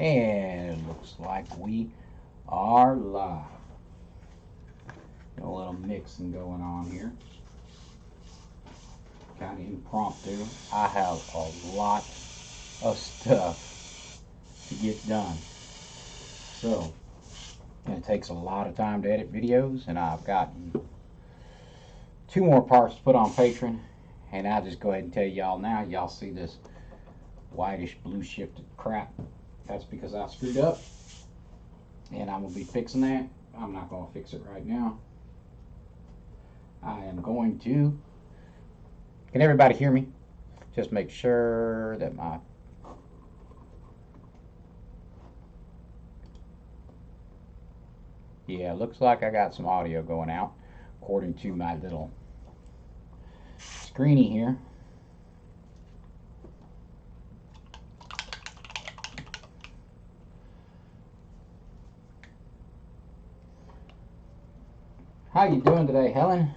And it looks like we are live. Got a little mixing going on here. Kind of impromptu. I have a lot of stuff to get done. So, it takes a lot of time to edit videos, and I've gotten 2 more parts to put on Patreon. And I'll just go ahead and tell y'all now, y'all see this whitish blue shifted crap. That's because I screwed up, and I'm going to be fixing that. I'm not going to fix it right now. I am going to, can everybody hear me? Just make sure that my, yeah, looks like I got some audio going out according to my little screeny here. How you doing today, Helen?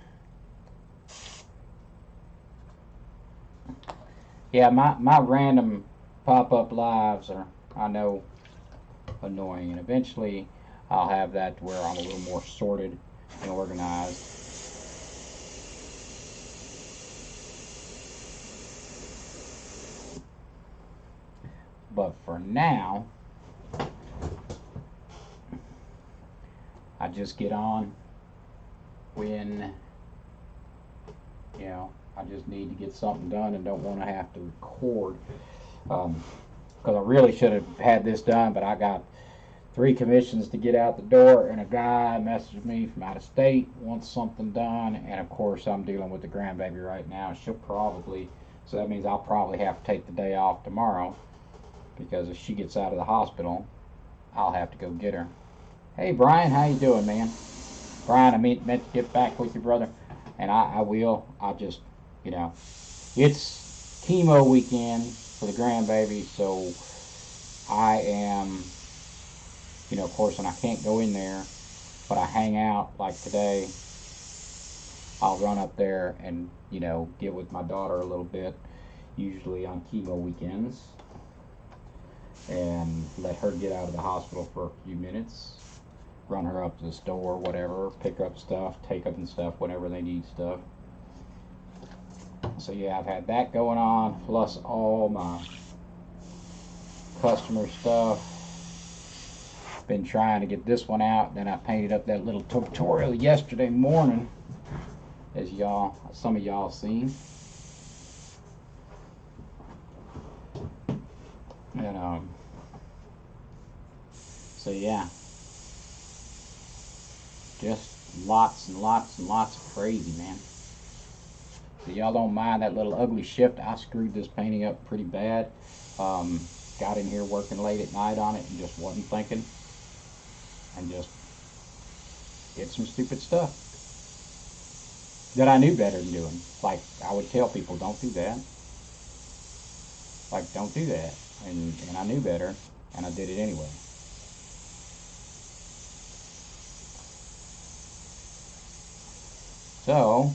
Yeah, my random pop-up lives are, I know, annoying, and eventually I'll have that to where I'm a little more sorted and organized. But for now, I just get on when, you know, I just need to get something done and don't want to have to record. Because I really should have had this done, but I got 3 commissions to get out the door, and a guy messaged me from out of state, wants something done, and of course I'm dealing with the grandbaby right now. She'll probably, so that means I'll probably have to take the day off tomorrow, because if she gets out of the hospital, I'll have to go get her. Hey Brian, how you doing, man? Brian, I meant to get back with you, brother, and I will. I just, you know, it's chemo weekend for the grandbaby, so I am, you know, of course, and I can't go in there, but I hang out like today. I'll run up there and, you know, get with my daughter a little bit, usually on chemo weekends, and let her get out of the hospital for a few minutes. Run her up to the store, whatever, pick up stuff, take them stuff whenever they need stuff. So yeah, I've had that going on, plus all my customer stuff. Been trying to get this one out. Then I painted up that little tutorial yesterday morning, as some of y'all seen. And so yeah. Just lots and lots and lots of crazy, man. So y'all don't mind that little ugly shift. I screwed this painting up pretty bad. Got in here working late at night on it and just wasn't thinking. And just did some stupid stuff that I knew better than doing. Like, I would tell people, don't do that. Like, don't do that. And I knew better, and I did it anyway. So,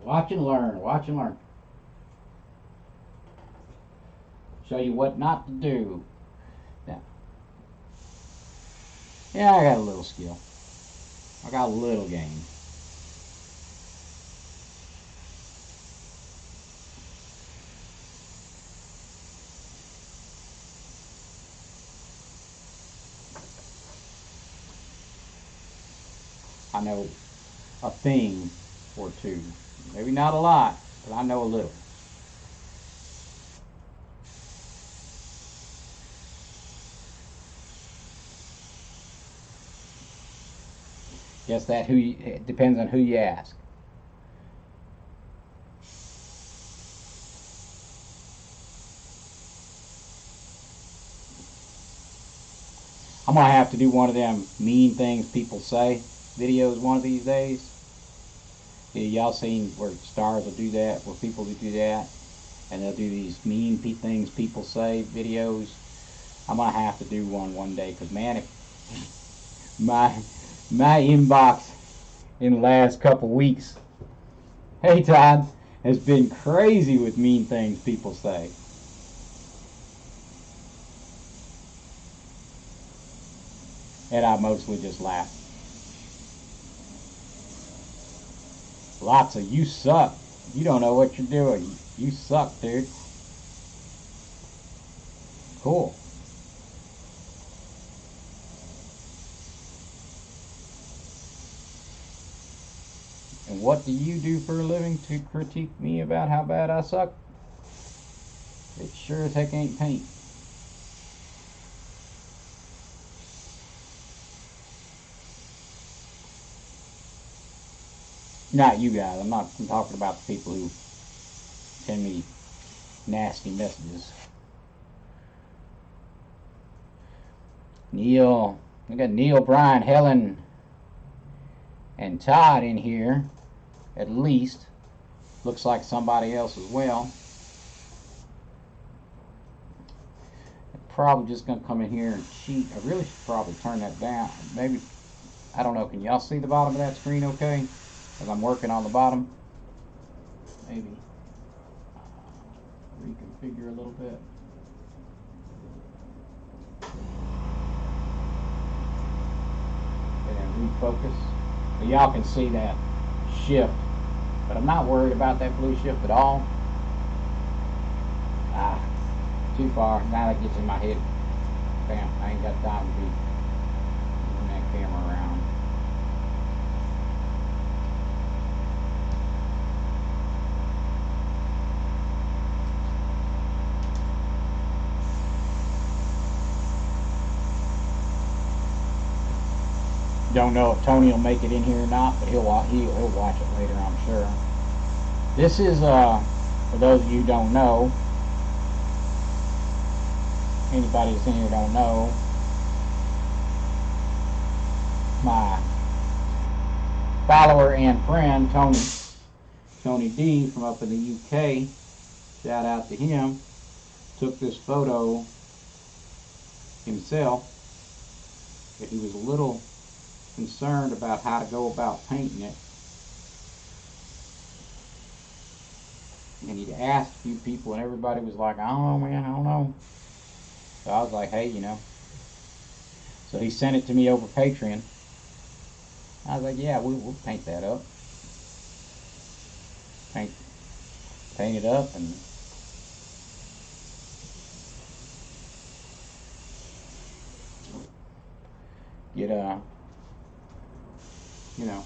watch and learn, watch and learn. Show you what not to do. Now, yeah, I got a little skill. I got a little game. I know a thing or two. Maybe not a lot, but I know a little. Guess that it depends on who you ask. I'm gonna have to do one of them mean things people say videos one of these days. Yeah, y'all seen where stars will do that, where people will do that, and they'll do these mean things people say videos. I'm gonna have to do one day, because man, if my inbox in the last couple weeks, hey Todd, has been crazy with mean things people say. And I mostly just laugh. Lots of "you suck, you don't know what you're doing, you suck, dude." Cool. And what do you do for a living to critique me about how bad I suck? It sure as heck ain't paint. Not you guys. I'm talking about the people who send me nasty messages. Neil, I got Neil, Brian, Helen, and Todd in here. At least. Looks like somebody else as well. I'm probably just going to come in here and cheat. I really should probably turn that down. Maybe, I don't know, can y'all see the bottom of that screen okay? As I'm working on the bottom. Maybe reconfigure a little bit. And then refocus. So y'all can see that shift. But I'm not worried about that blue shift at all. Too far. Now that gets in my head. Bam, I ain't got time to be moving that camera around. Don't know if Tony will make it in here or not, but he'll watch it later, I'm sure. This is, for those of you who don't know, anybody that's in here don't know, my follower and friend, Tony Dees from up in the UK, shout out to him, took this photo himself, but he was a little concerned about how to go about painting it. And he'd asked a few people, and everybody was like, "I don't know, man, I don't know." So I was like, "Hey, you know." So he sent it to me over Patreon. I was like, "Yeah, we'll paint that up. Paint it up and get you know."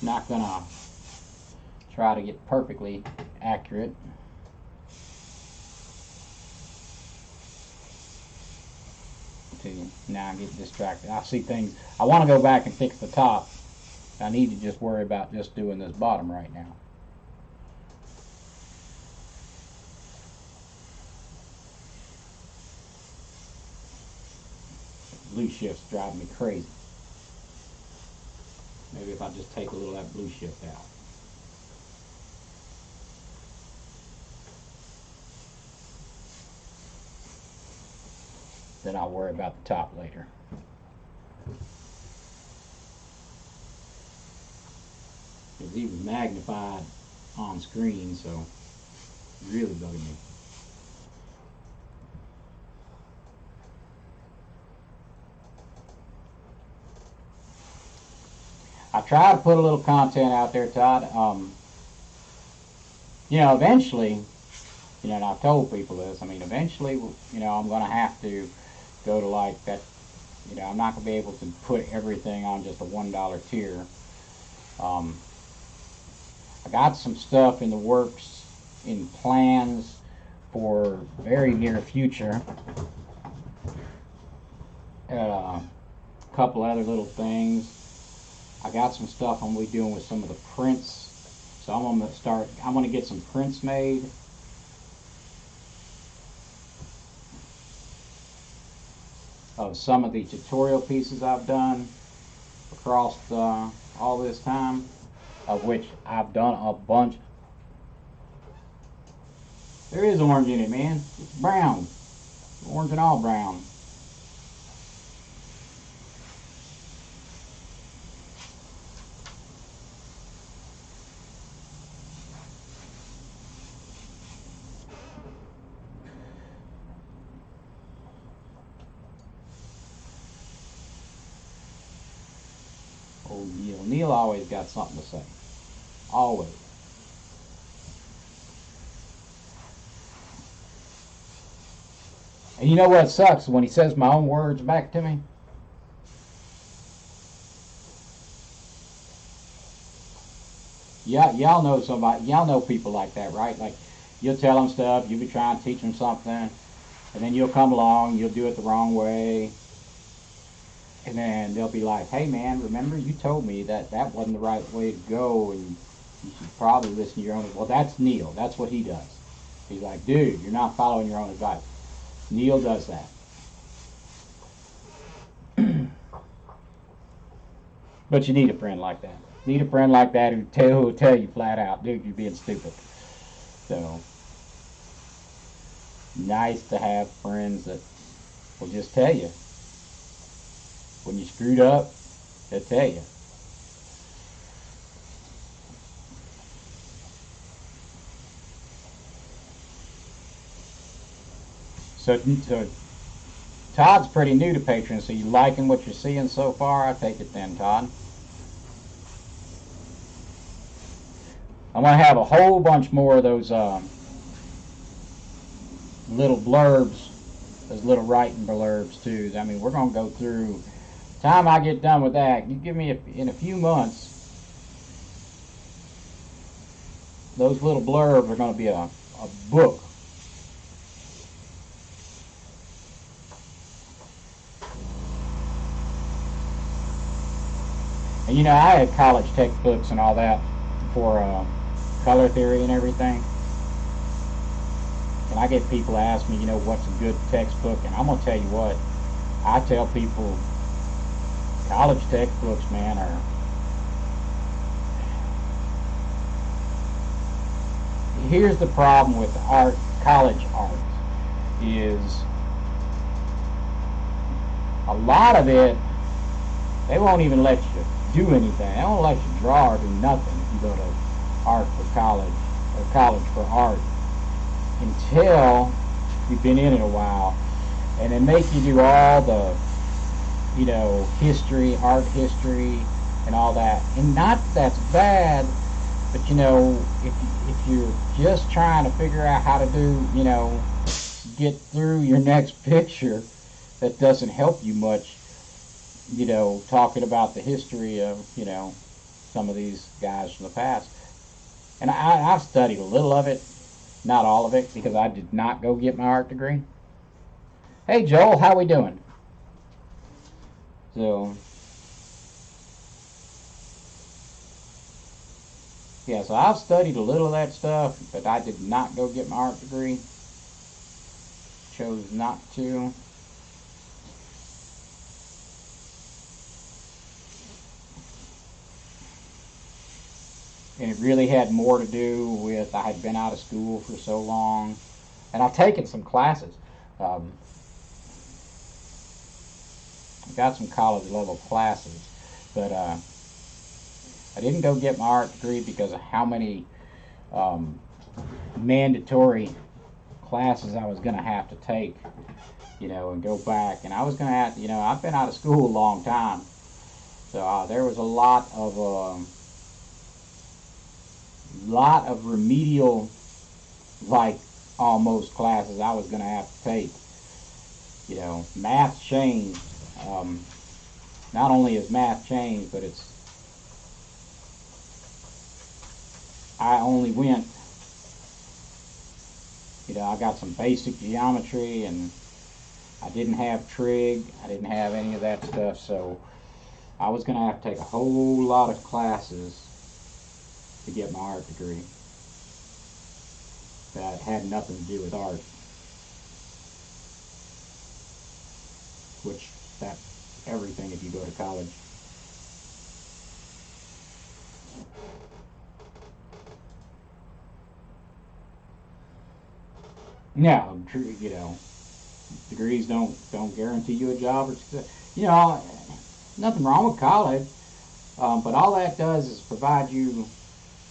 Not gonna try to get perfectly accurate. Now I get distracted. I see things. I want to go back and fix the top. I need to just worry about just doing this bottom right now. Blue shift's driving me crazy. Maybe if I just take a little of that blue shift out. Then I'll worry about the top later. It's even magnified on screen, so it's really bugging me. I try to put a little content out there, Todd. You know, eventually, you know, and I've told people this, I mean, eventually, you know, I'm going to have to go to like that, you know, I'm not going to be able to put everything on just a $1 tier. I got some stuff in the works, in plans for very near future. A couple other little things. I got some stuff I'm going to be doing with some of the Prince So I'm going to get some prints made. Of some of the tutorial pieces I've done across all this time, of which I've done a bunch. There is orange in it, man. It's brown. Orange and all brown. Old Neil. Neil always got something to say. Always. And you know what sucks? When he says my own words back to me. Yeah, y'all know somebody. Y'all know people like that, right? Like, you'll tell them stuff. You'll be trying to teach them something, and then you'll come along. You'll do it the wrong way. And then they'll be like, hey man, remember you told me that that wasn't the right way to go, and you should probably listen to your own. Well, that's Neil. That's what he does. He's like, dude, you're not following your own advice. Neil does that. But you need a friend like that. Need a friend like that who'll tell you flat out, dude, you're being stupid. So, nice to have friends that will just tell you. When you screwed up, they'll tell you. So Todd's pretty new to Patreon, so you liking what you're seeing so far? I take it then, Todd. I'm going to have a whole bunch more of those little blurbs, those little writing blurbs too. I mean, we're going to go through. Time I get done with that, you give me in a few months, those little blurbs are going to be a book. And you know, I had college textbooks and all that for color theory and everything. And I get people ask me, you know, what's a good textbook? And I'm going to tell you what, I tell people, college textbooks, man, are here's the problem with art, college art, is a lot of it, they won't even let you do anything. They won't let you draw or do nothing if you go to art for college or college for art until you've been in it a while, and they make you do all the, you know, history, art history, and all that. And not that that's bad, but you know, if you're just trying to figure out how to do, you know, get through your next picture, that doesn't help you much, you know, talking about the history of, you know, some of these guys from the past. And I've studied a little of it, not all of it, because I did not go get my art degree. Hey Joel, how we doing? So, yeah, so I've studied a little of that stuff, but I did not go get my art degree. Chose not to. And it really had more to do with I had been out of school for so long. And I've taken some classes. I got some college level classes, but I didn't go get my art degree because of how many mandatory classes I was going to have to take, you know, and go back. And I was going to have, you know, I've been out of school a long time, so there was a lot of remedial, like, almost classes I was going to have to take. You know, math changed. Not only is math changed, but it's, I only went, you know, I got some basic geometry, and I didn't have trig, I didn't have any of that stuff, so I was going to have to take a whole lot of classes to get my art degree that had nothing to do with art, which that's everything if you go to college. Now, you know, degrees don't guarantee you a job or success. You know, nothing wrong with college, but all that does is provide you.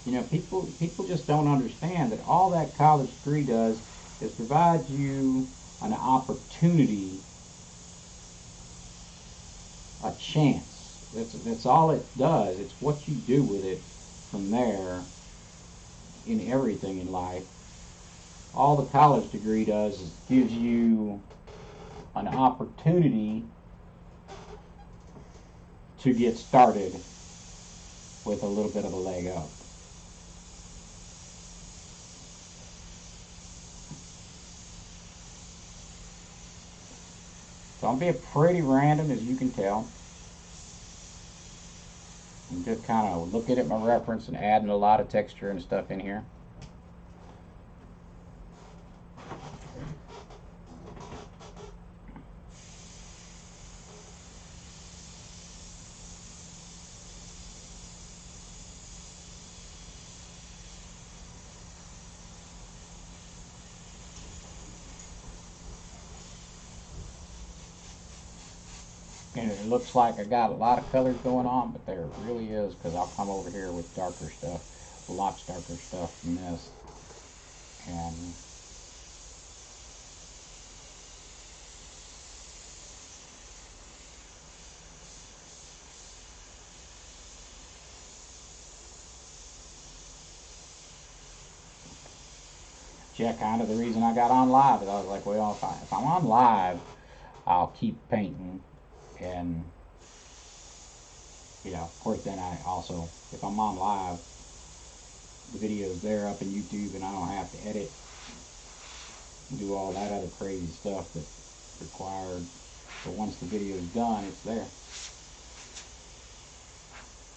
You know, people just don't understand that all that college degree does is provide you an opportunity, a chance. That's all it does. It's what you do with it from there in everything in life. All the college degree does is gives you an opportunity to get started with a little bit of a leg up. So I'm being pretty random, as you can tell. I'm just kind of looking at my reference and adding a lot of texture and stuff in here. And it looks like I got a lot of colors going on, but there really is, because I'll come over here with darker stuff, lots darker stuff than this. And yeah, kind of the reason I got on live is I was like, well, if I'm on live, I'll keep painting. And, you know, of course, then I also, if I'm on live, the video's there up in YouTube and I don't have to edit and do all that other crazy stuff that's required. But once the video's done, it's there.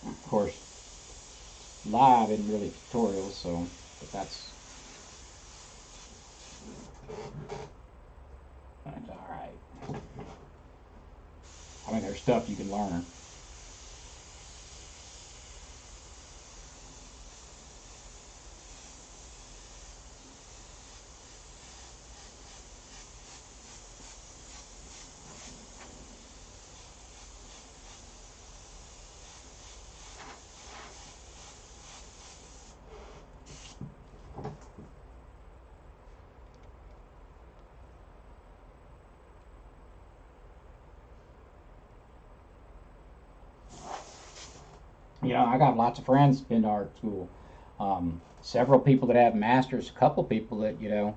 Of course, live isn't really tutorials, so, but that's alright. I mean, there's stuff you can learn. You know, I got lots of friends been to art school. Several people that have masters, a couple people that, you know,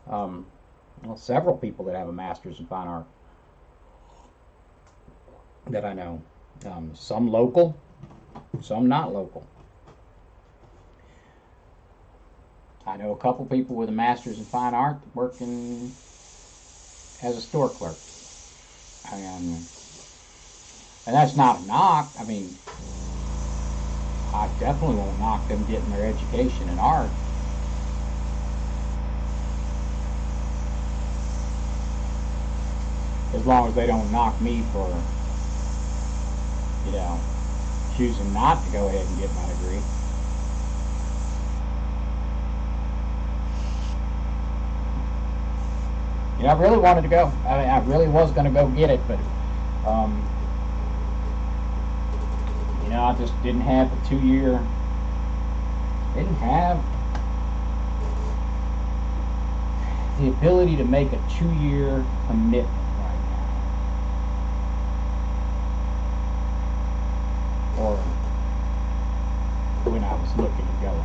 well, several people that have a master's in fine art that I know. Some local, some not local. I know a couple people with a master's in fine art working as a store clerk. And that's not a knock. I mean, I definitely won't knock them getting their education in art. As long as they don't knock me for, you know, choosing not to go ahead and get my degree. You know, I really wanted to go. I mean, I really was going to go get it, but you know, I just didn't have a 2-year, didn't have the ability to make a 2-year commitment right now. Or when I was looking at going.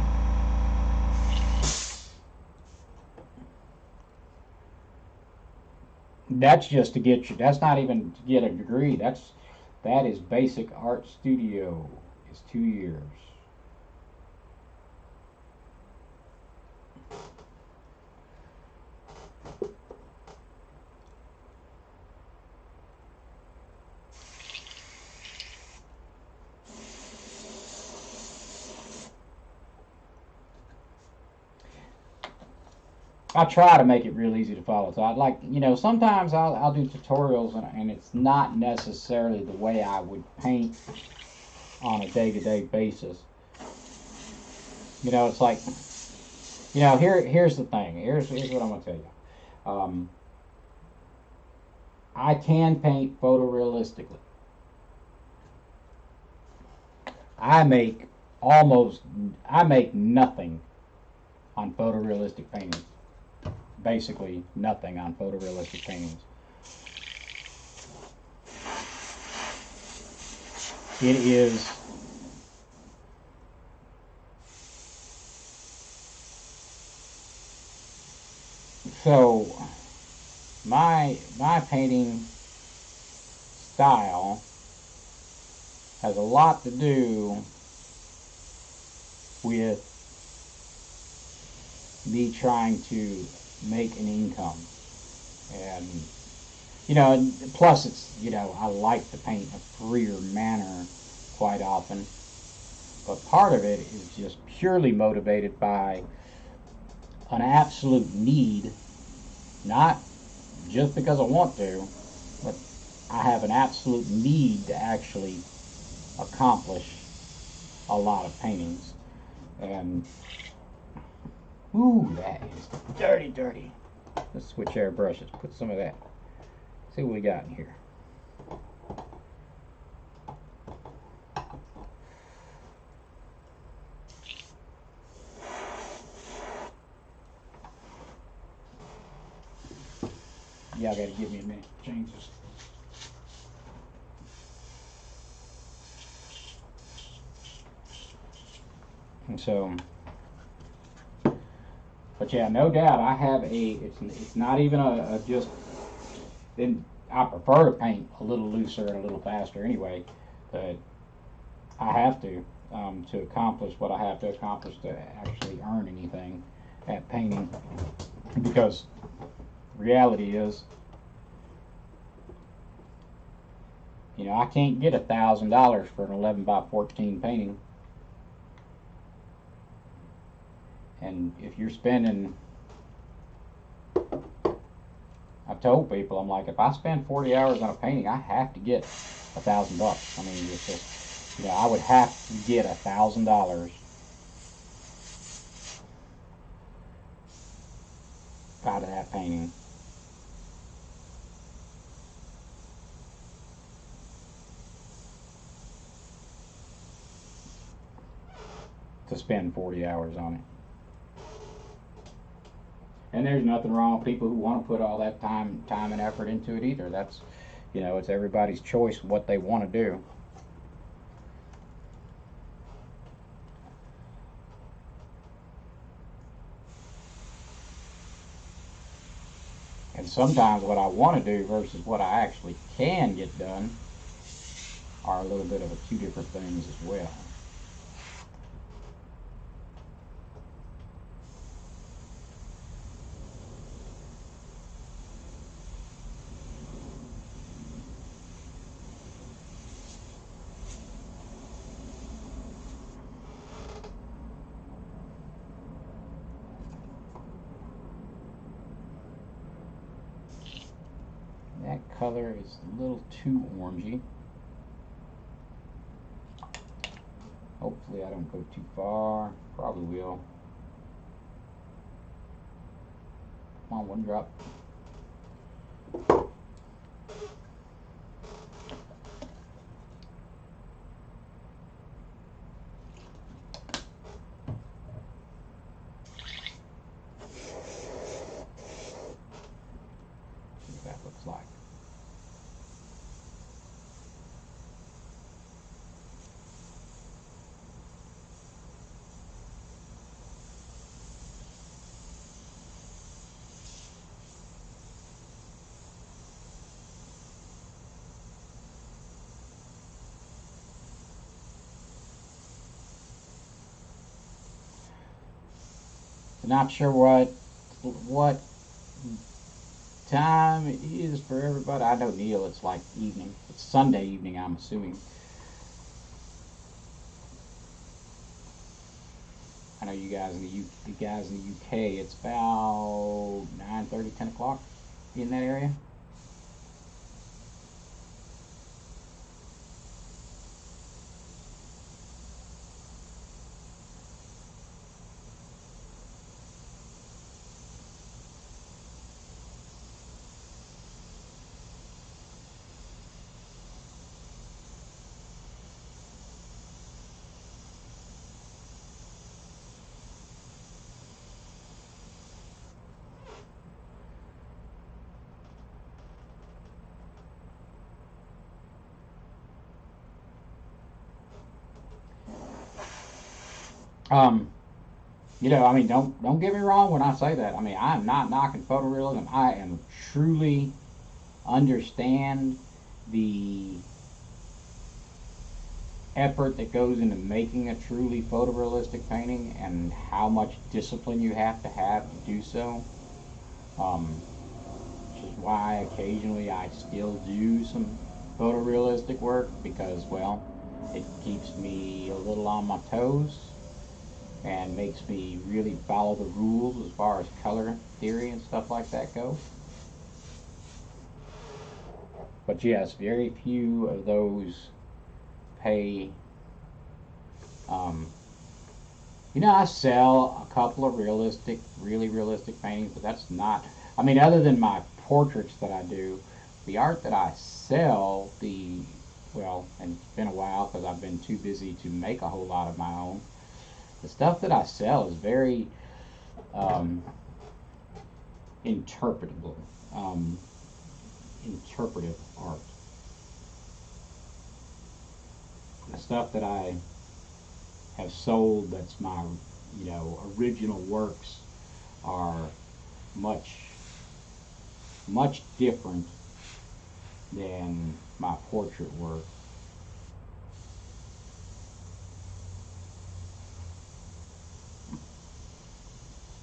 That's just to get you, that's not even to get a degree. That is basic art studio. It's 2 years. I try to make it real easy to follow. So I'd like, sometimes I'll do tutorials and it's not necessarily the way I would paint on a day-to-day basis. It's like, here's the thing. Here's what I'm going to tell you. I can paint photorealistically. I make nothing on photorealistic paintings. Basically nothing on photorealistic paintings. It is so my painting style has a lot to do with me trying to make an income. And plus it's, I like to paint a freer manner quite often. But part of it is just purely motivated by an absolute need, not just because I want to, but I have an absolute need to actually accomplish a lot of paintings. And ooh, that is dirty, dirty. Let's switch airbrushes. Put some of that. See what we got in here. Y'all gotta give me a minute to change this. And so, but yeah, no doubt I have it's not even a just, then I prefer to paint a little looser and a little faster anyway, but I have to accomplish what I have to accomplish to actually earn anything at painting, because reality is, I can't get $1,000 for an 11 by 14 painting. And if you're spending, I've told people, I'm like, if I spend 40 hours on a painting, I have to get $1,000. I mean, it's just, I would have to get $1,000 out of that painting. To spend 40 hours on it. And there's nothing wrong with people who want to put all that time and effort into it either. That's, it's everybody's choice what they want to do. And sometimes what I want to do versus what I actually can get done are a little bit of two different things as well. That color is a little too orangey. Hopefully I don't go too far. Probably will. Come on, one drop. See what that looks like. Not sure what time it is for everybody. I know Neil, it's like evening. It's Sunday evening, I'm assuming. And know you guys in the UK, it's about 9:30, 10 o'clock in that area. Um, you know, I mean, don't get me wrong when I say that. I mean, I'm not knocking photorealism. I am truly understand the effort that goes into making a truly photorealistic painting and how much discipline you have to do so. Um, which is why occasionally I still do some photorealistic work because, well, it keeps me a little on my toes and makes me really follow the rules as far as color theory and stuff like that go. But yes, very few of those pay. Um, you know, I sell a couple of really realistic paintings, but that's not. I mean, other than my portraits that I do, the art that I sell, well, and it's been a while because I've been too busy to make a whole lot of my own. The stuff that I sell is very um, interpretable, um, interpretive art. The stuff that I have sold that's my, original works are much, much different than my portrait work.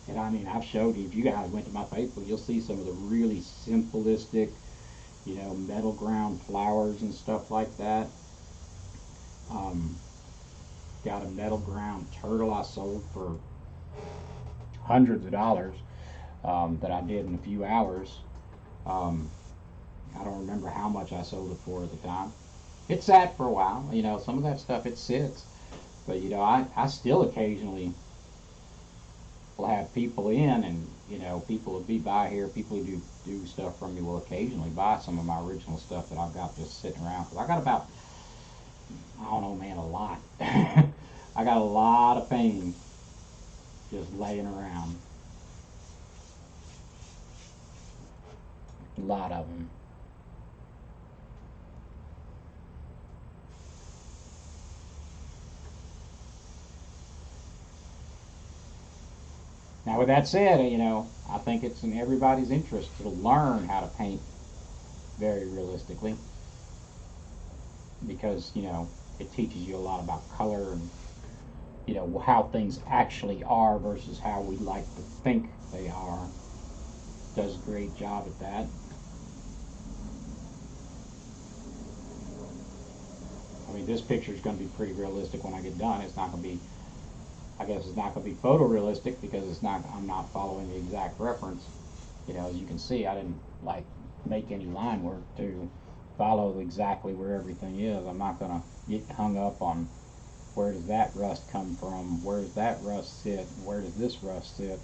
And I mean, I've showed you, if you guys went to my Facebook, you'll see some of the really simplistic, metal ground flowers and stuff like that. Um, got a metal ground turtle I sold for hundreds of dollars that I did in a few hours. Um, I don't remember how much I sold it for at the time. It sat for a while. Some of that stuff, it sits. But, I still occasionally will have people in and, people will be by here. People who do stuff from me will occasionally buy some of my original stuff that I've got just sitting around. Because I got about, I don't know, man, a lot. I got a lot of paintings just laying around. A lot of them. Now, with that said, I think it's in everybody's interest to learn how to paint very realistically because, it teaches you a lot about color and, how things actually are versus how we like to think they are. Does a great job at that. I mean, this picture is going to be pretty realistic when I get done. It's not going to be, I guess it's not going to be photorealistic because I'm not following the exact reference. As you can see, I didn't make any line work to follow exactly where everything is. I'm not going to get hung up on where does that rust come from, where does that rust sit, where does this rust sit.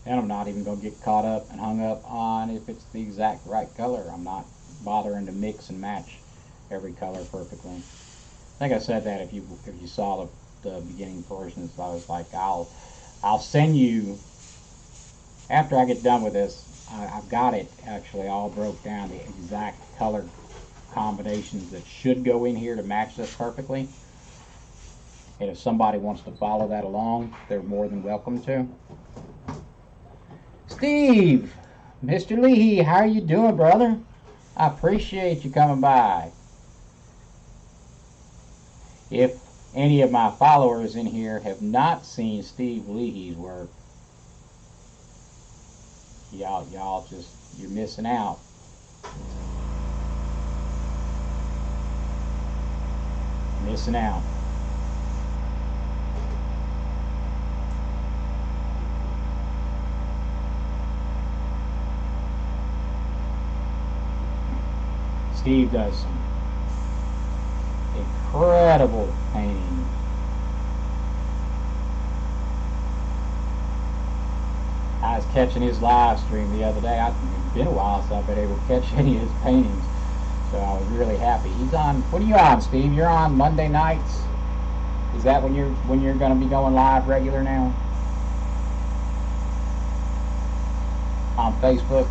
And I'm not even going to get caught up and hung up on if it's the exact right color. I'm not bothering to mix and match every color perfectly. I think I said that if you saw the beginning portions. I was like, I'll send you after I get done with this. I've got it actually all broke down, the exact color combinations that should go in here to match this perfectly. And if somebody wants to follow that along, they're more than welcome to. Steve, Mr. Leahy, how are you doing, brother? I appreciate you coming by. If any of my followers in here have not seen Steve Leahy's work, Y'all just, you're missing out. Missing out. Steve does some incredible painting. I was catching his live stream the other day. It's been a while since I've been able to catch any of his paintings, so I was really happy. He's on. What are you on, Steve? You're on Monday nights. Is that when you're going to be going live regular now on Facebook?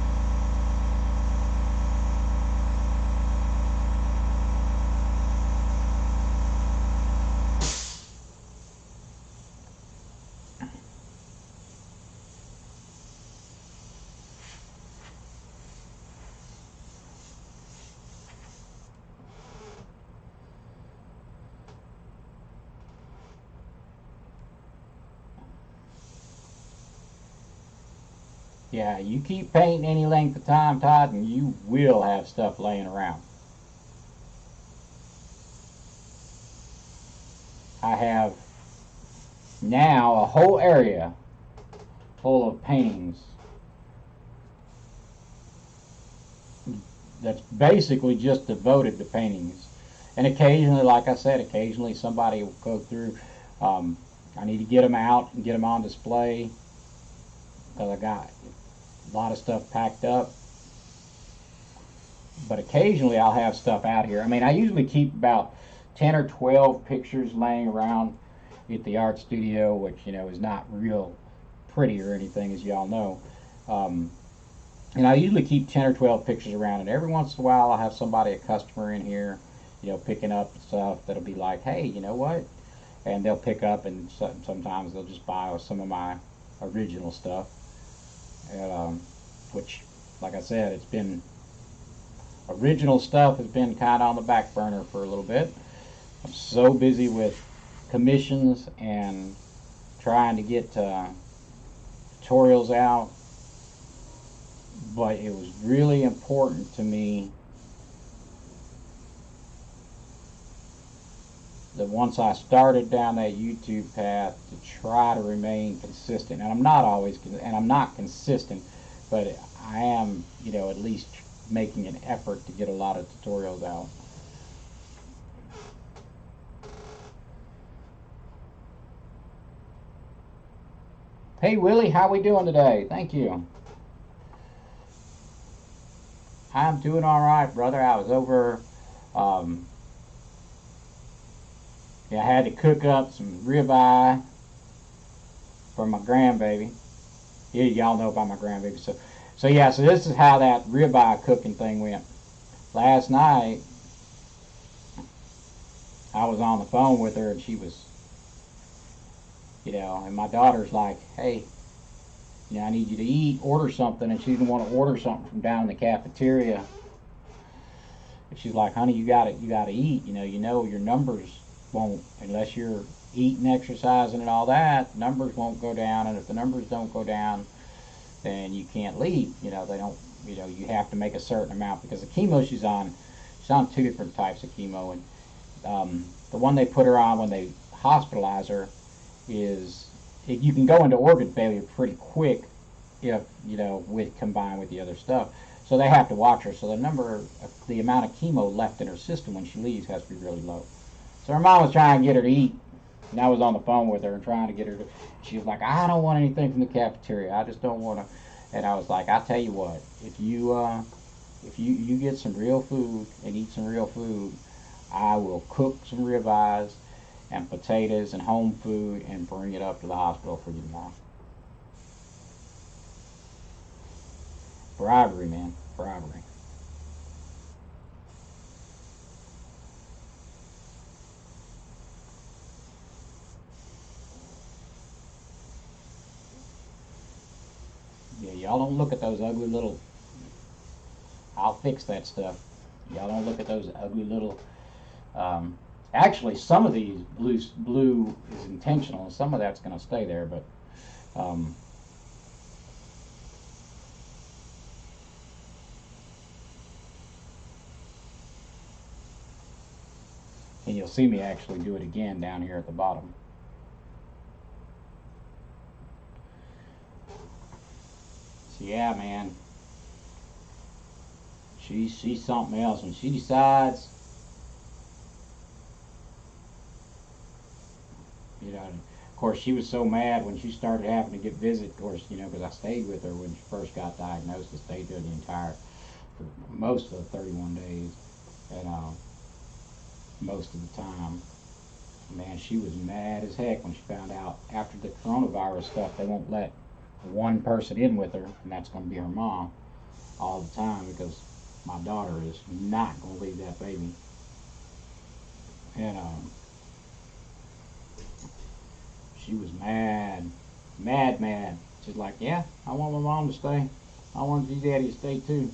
Yeah, you keep painting any length of time, Todd, and you will have stuff laying around. I have now a whole area full of paintings that's basically just devoted to paintings. And occasionally, like I said, occasionally somebody will go through. I need to get them out and get them on display because I got a lot of stuff packed up. But occasionally I'll have stuff out here. I mean, I usually keep about 10 or 12 pictures laying around at the art studio, which, you know, is not real pretty or anything, as y'all know. And I usually keep 10 or 12 pictures around, and every once in a while I'll have somebody, a customer in here, you know, picking up stuff that'll be like, hey, you know what? And they'll pick up, and sometimes they'll just buy some of my original stuff. And, which, like I said, it's been, original stuff has been kind of on the back burner for a little bit. I'm so busy with commissions and trying to get tutorials out, but it was really important to me that once I started down that YouTube path to try to remain consistent, and I'm not always, and I'm not consistent, but I am, you know, at least making an effort to get a lot of tutorials out. Hey Willie, how we doing today? Thank you. I'm doing all right, brother. I was over. Yeah, I had to cook up some ribeye for my grandbaby. Yeah, y'all know about my grandbaby. So yeah. So this is how that ribeye cooking thing went. Last night, I was on the phone with her, and she was, you know, and my daughter's like, "Hey, you know, I need you to eat, order something," and she didn't want to order something from down in the cafeteria. And she's like, "Honey, you got to eat. You know, your numbers won't, unless you're eating, exercising, and all that. Numbers won't go down, and if the numbers don't go down, then you can't leave. You know, they don't. You know, you have to make a certain amount because the chemo she's on two different types of chemo, and the one they put her on when they hospitalize her is you can go into organ failure pretty quick if, you know, combined with the other stuff. So they have to watch her. So the amount of chemo left in her system when she leaves has to be really low. So her mom was trying to get her to eat, and I was on the phone with her and trying to get her to. She was like, "I don't want anything from the cafeteria. I just don't want to." And I was like, "I'll tell you what. If you get some real food and eat some real food, I will cook some ribeyes and potatoes and home food and bring it up to the hospital for you tomorrow." Bribery, man, bribery. Yeah, y'all don't look at those ugly little. I'll fix that stuff. Y'all don't look at those ugly little. Um, Actually, some of these blue is intentional. Some of that's going to stay there, but And you'll see me actually do it again down here at the bottom. So yeah, man, she's something else. When she decides, you know, of course she was so mad when she started having to get visits, of course, you know, because I stayed with her when she first got diagnosed. I stayed there for most of the 31 days, and most of the time, man, she was mad as heck when she found out after the coronavirus stuff, they won't let one person in with her, and that's going to be her mom all the time, because my daughter is not going to leave that baby. And she was mad. She's like, yeah, I want my mom to stay. I want G-Daddy to stay too.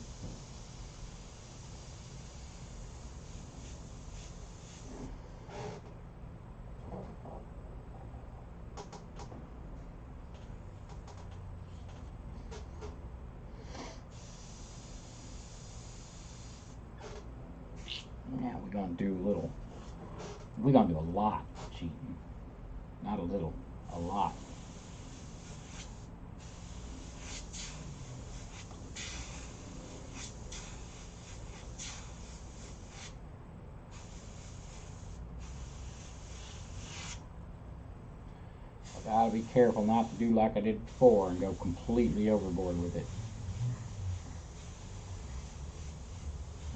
Yeah, we're gonna do a lot of cheating. Not a little, a lot. I gotta be careful not to do like I did before and go completely overboard with it.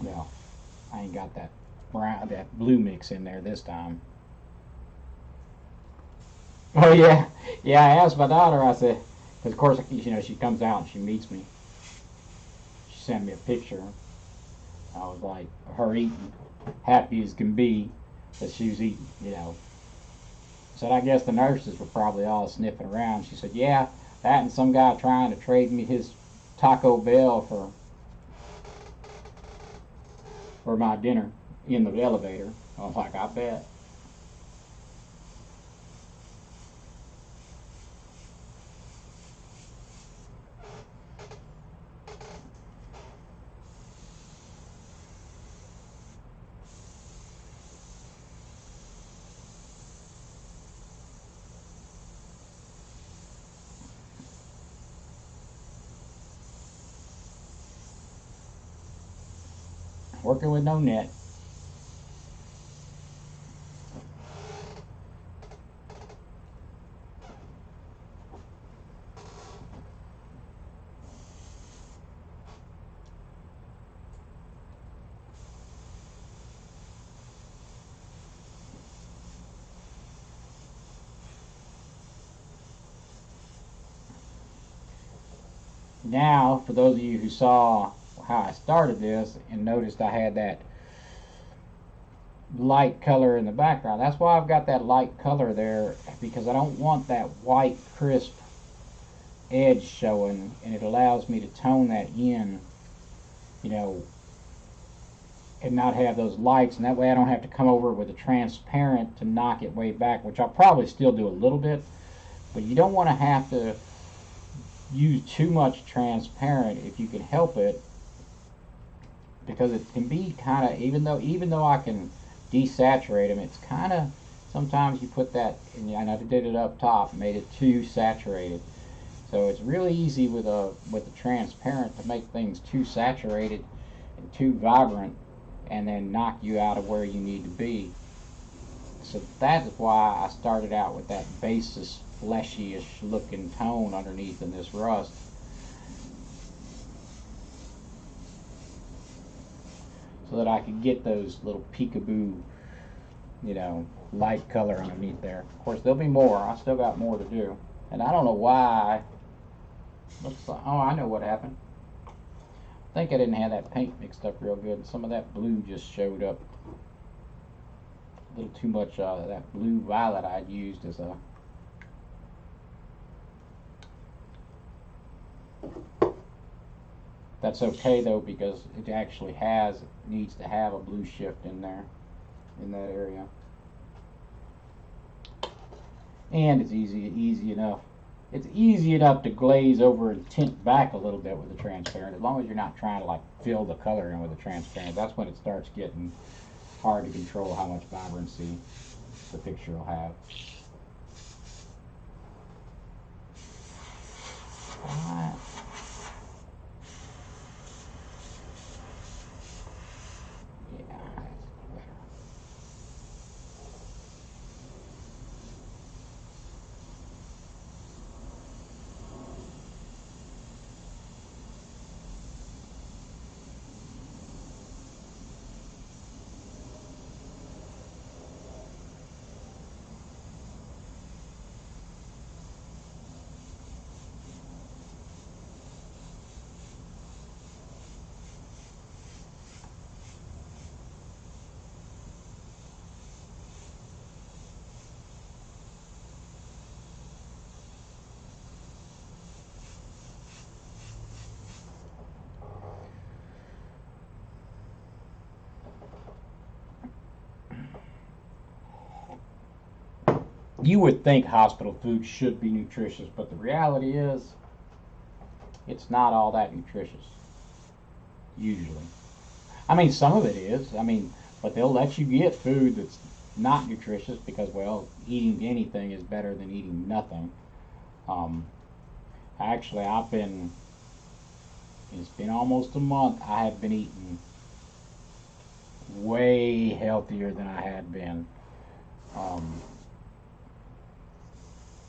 Well, I ain't got that blue mix in there this time. Oh yeah, yeah. I asked my daughter. I said, because of course, you know, she comes out and she meets me. She sent me a picture. I was like, her eating, happy as can be that she was eating. You know. Said I guess the nurses were probably all sniffing around. She said, yeah, that and some guy trying to trade me his Taco Bell for my dinner in the elevator. I was like, I bet. Working with no net. Now, for those of you who saw how I started this and noticed I had that light color in the background, that's why I've got that light color there, because I don't want that white crisp edge showing, and it allows me to tone that in, you know, and not have those lights, and that way I don't have to come over with a transparent to knock it way back, which I'll probably still do a little bit, but you don't want to have to use too much transparent if you can help it, because it can be kind of, even though I can desaturate them, it's kind of, sometimes you put that, and I did it up top, made it too saturated. So it's really easy with a transparent to make things too saturated and too vibrant, and then knock you out of where you need to be. So that's why I started out with that basis fleshy-ish looking tone underneath in this rust. So that I could get those little peekaboo, you know, light color underneath there. Of course, there'll be more. I still got more to do. And I don't know why. Looks like, oh, I know what happened. I think I didn't have that paint mixed up real good. Some of that blue just showed up. A little too much that blue violet I'd used as a... That's okay though, because it actually needs to have a blue shift in there, in that area. And it's easy enough. It's easy enough to glaze over and tint back a little bit with the transparent, as long as you're not trying to like fill the color in with the transparent. That's when it starts getting hard to control how much vibrancy the picture will have. Alright. Yeah, that's better. You would think hospital food should be nutritious, but the reality is it's not all that nutritious, usually. I mean, some of it is. I mean, but they'll let you get food that's not nutritious because, well, eating anything is better than eating nothing. Actually, it's been almost a month, I have been eating way healthier than I had been.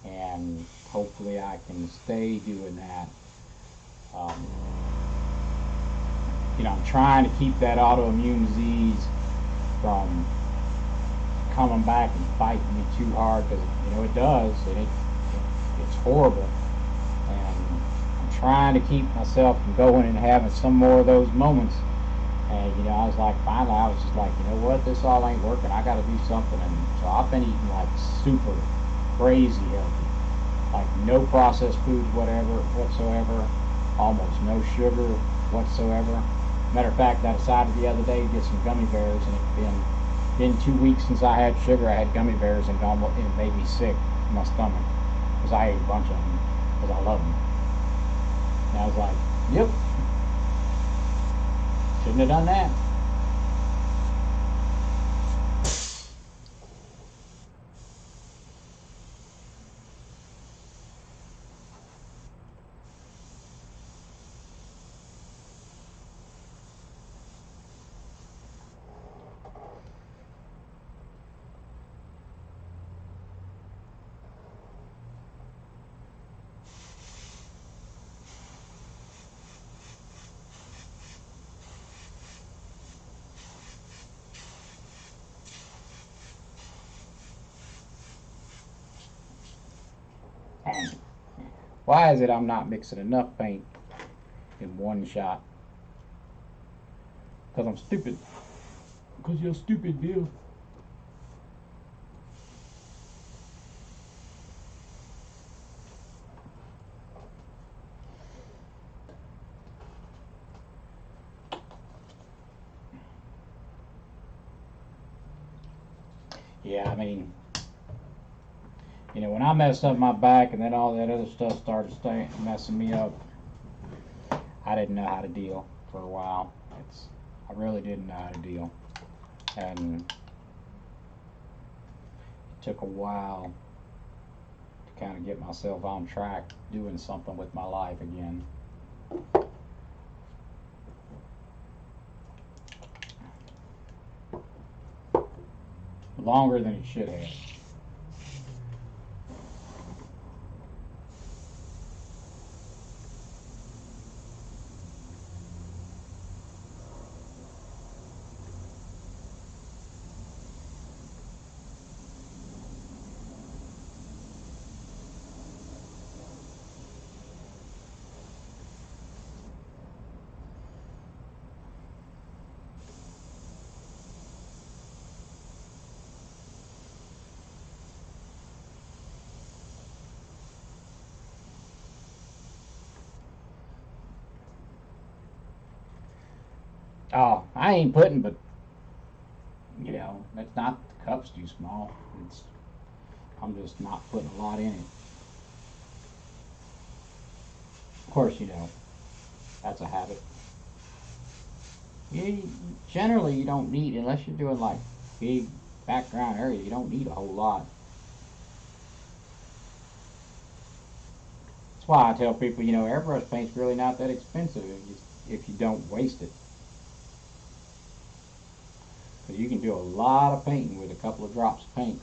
And hopefully I can stay doing that. I'm trying to keep that autoimmune disease from coming back and fighting me too hard, because it does, and it's horrible. And I'm trying to keep myself from going and having some more of those moments. And I was like, finally, I was just like, you know what, this all ain't working. I got to do something. And so I've been eating like super crazy healthy, like no processed foods, whatsoever, almost no sugar whatsoever. Matter of fact, I decided the other day to get some gummy bears, and it's been 2 weeks since I had sugar. I had gummy bears, and it made me sick in my stomach because I ate a bunch of them because I love them. And I was like, yep, shouldn't have done that. Why is it I'm not mixing enough paint in one shot? Because I'm stupid. Because you're stupid, Bill. Yeah, I mean, when I messed up my back and then all that other stuff started messing me up, I didn't know how to deal for a while. I really didn't know how to deal. And it took a while to kind of get myself on track doing something with my life again. Longer than it should have. Oh, I ain't putting, but it's not, the cup's too small. I'm just not putting a lot in it. Of course, that's a habit. Generally you don't need, unless you're doing like big background areas, you don't need a whole lot. That's why I tell people, you know, airbrush paint's really not that expensive if you don't waste it. Because you can do a lot of painting with a couple of drops of paint.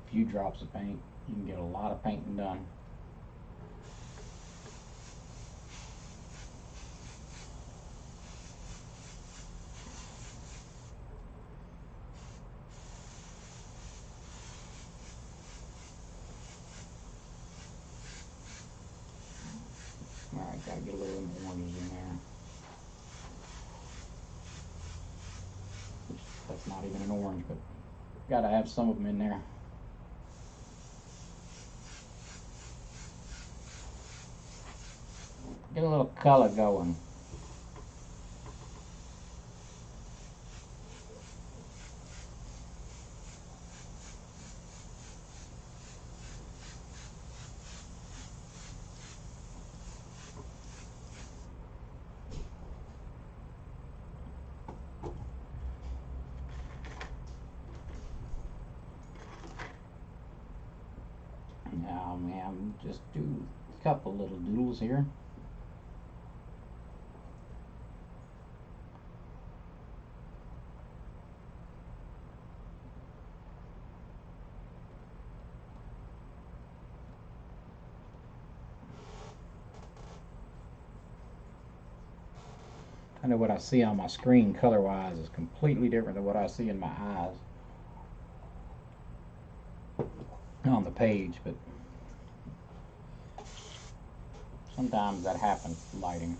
A few drops of paint, you can get a lot of painting done. Alright, gotta get a little orange in there. That's not even an orange, but gotta have some of them in there. Get a little color going. Now, man, just do a couple little doodles here. I know what I see on my screen color-wise is completely different than what I see in my eyes on the page, but sometimes that happens with lighting.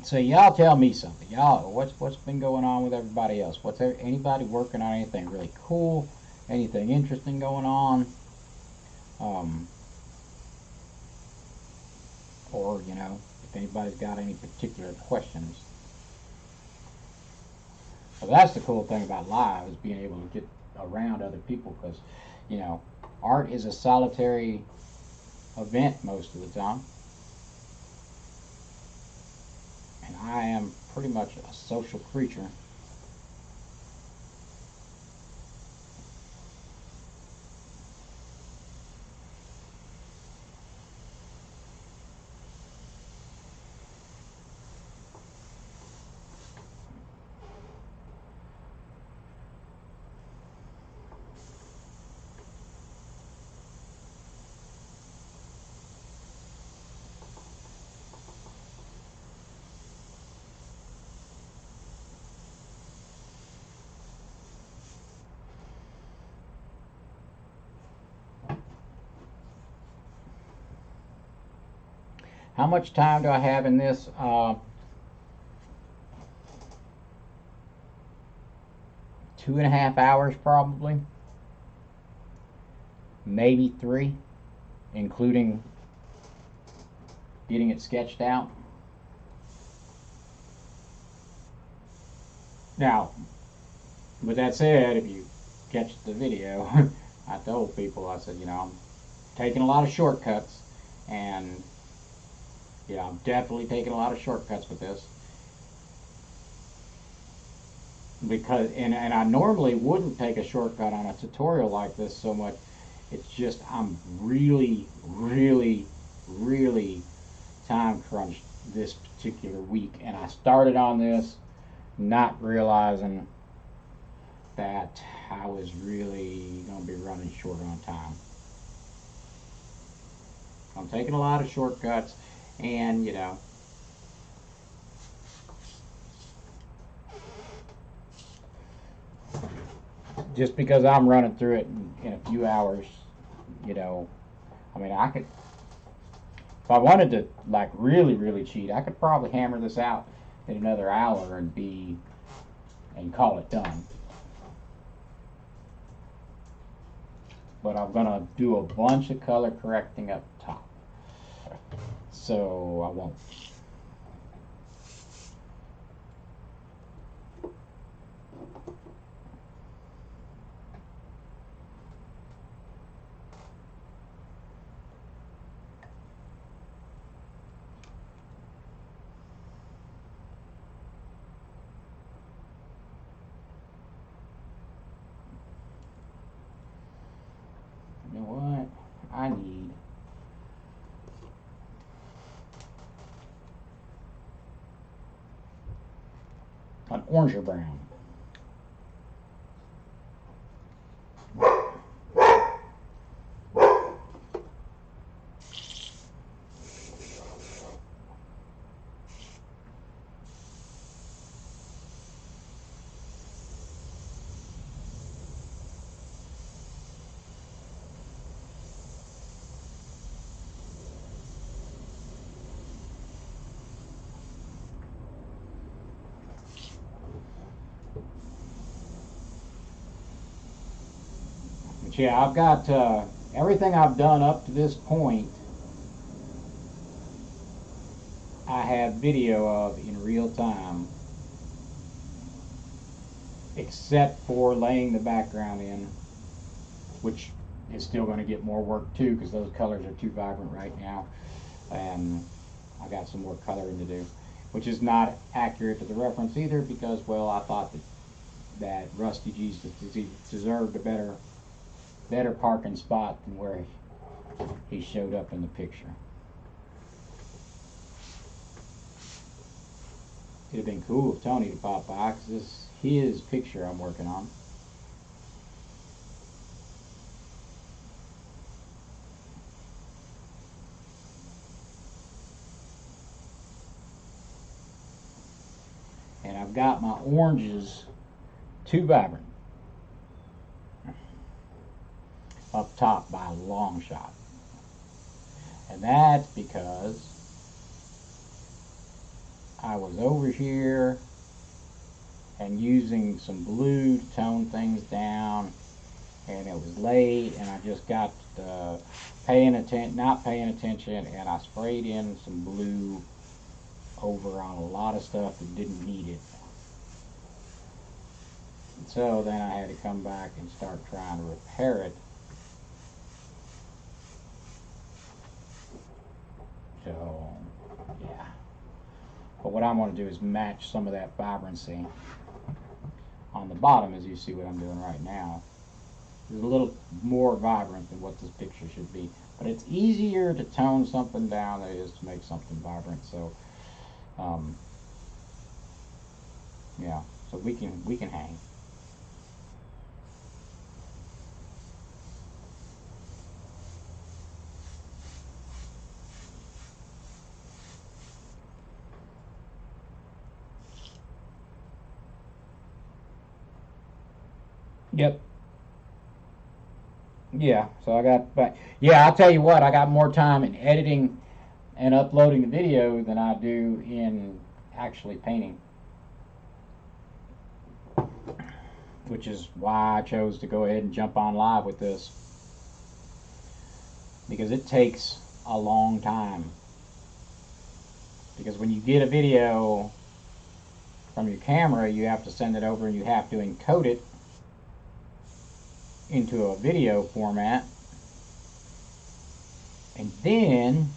So y'all tell me something. Y'all, what's been going on with everybody else? What's anybody working on anything really cool? Anything interesting going on? Or, you know, if anybody's got any particular questions. So that's the cool thing about live, is being able to get around other people, because, you know, art is a solitary event most of the time. And I am pretty much a social creature. How much time do I have in this? 2.5 hours probably. Maybe 3, including getting it sketched out. Now, with that said, if you catch the video, I told people, I said, you know, I'm taking a lot of shortcuts, and yeah, I'm definitely taking a lot of shortcuts with this, because and I normally wouldn't take a shortcut on a tutorial like this so much. It's just I'm really time crunched this particular week, and I started on this not realizing that I was really going to be running short on time. I'm taking a lot of shortcuts, and you know, just because I'm running through it in a few hours, you know, I mean, I could, if I wanted to like really cheat, I could probably hammer this out in another hour and call it done. But I'm gonna do a bunch of color correcting up top, so I won't. You know what? I need an orange or brown. But yeah, I've got everything I've done up to this point, I have video of in real time, except for laying the background in, which is still going to get more work too, because those colors are too vibrant right now, and I got some more coloring to do, which is not accurate to the reference either, because, well, I thought that Rusty Jesus deserved a better parking spot than where he showed up in the picture. It'd have been cool if Tony to pop by, because this is his picture I'm working on. And I've got my oranges too vibrant up top by a long shot. And that's because I was over here and using some blue to tone things down, and it was late, and I just got not paying attention, and I sprayed in some blue over on a lot of stuff that didn't need it. And so then I had to come back and start trying to repair it. So, yeah. But what I'm going to do is match some of that vibrancy on the bottom, as you see what I'm doing right now. It's a little more vibrant than what this picture should be. But it's easier to tone something down than it is to make something vibrant. So, yeah. So we can hang. Yep. Yeah, so I got, but yeah, I'll tell you what, I got more time in editing and uploading the video than I do in actually painting. Which is why I chose to go ahead and jump on live with this. Because it takes a long time. Because when you get a video from your camera, you have to send it over and you have to encode it into a video format, and then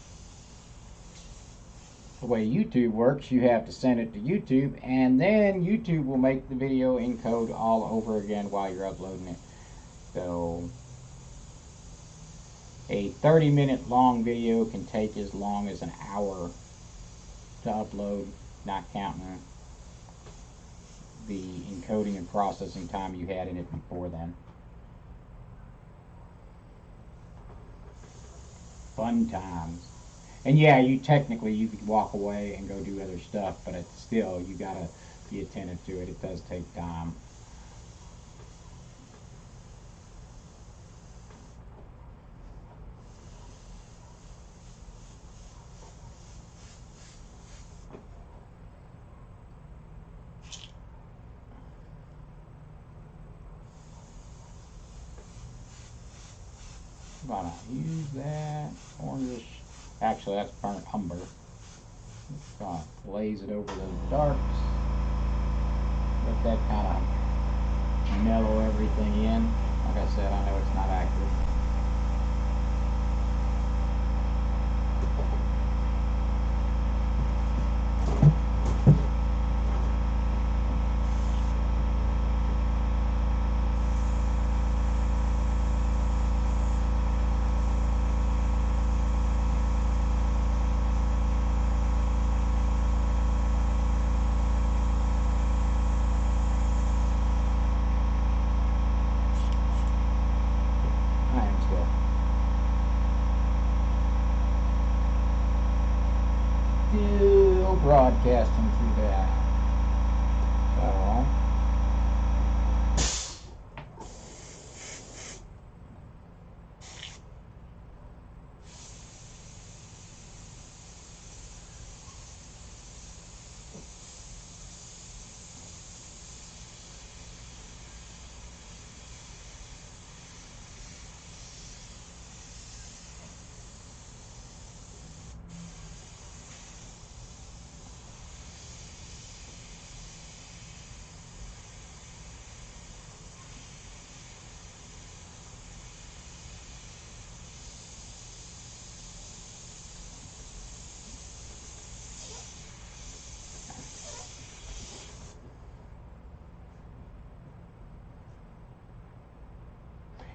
the way YouTube works, you have to send it to YouTube, and then YouTube will make the video encode all over again while you're uploading it. So a 30-minute long video can take as long as an hour to upload, not counting the encoding and processing time you had in it before then. Fun times. And yeah, you could walk away and go do other stuff, but it's still, you gotta be attentive to it. It does take time. I'm gonna use that orange. Actually, that's burnt umber. Just gonna glaze it over those darks. Let that kind of mellow everything in. Like I said, I know it's not accurate. Still broadcasting through that. So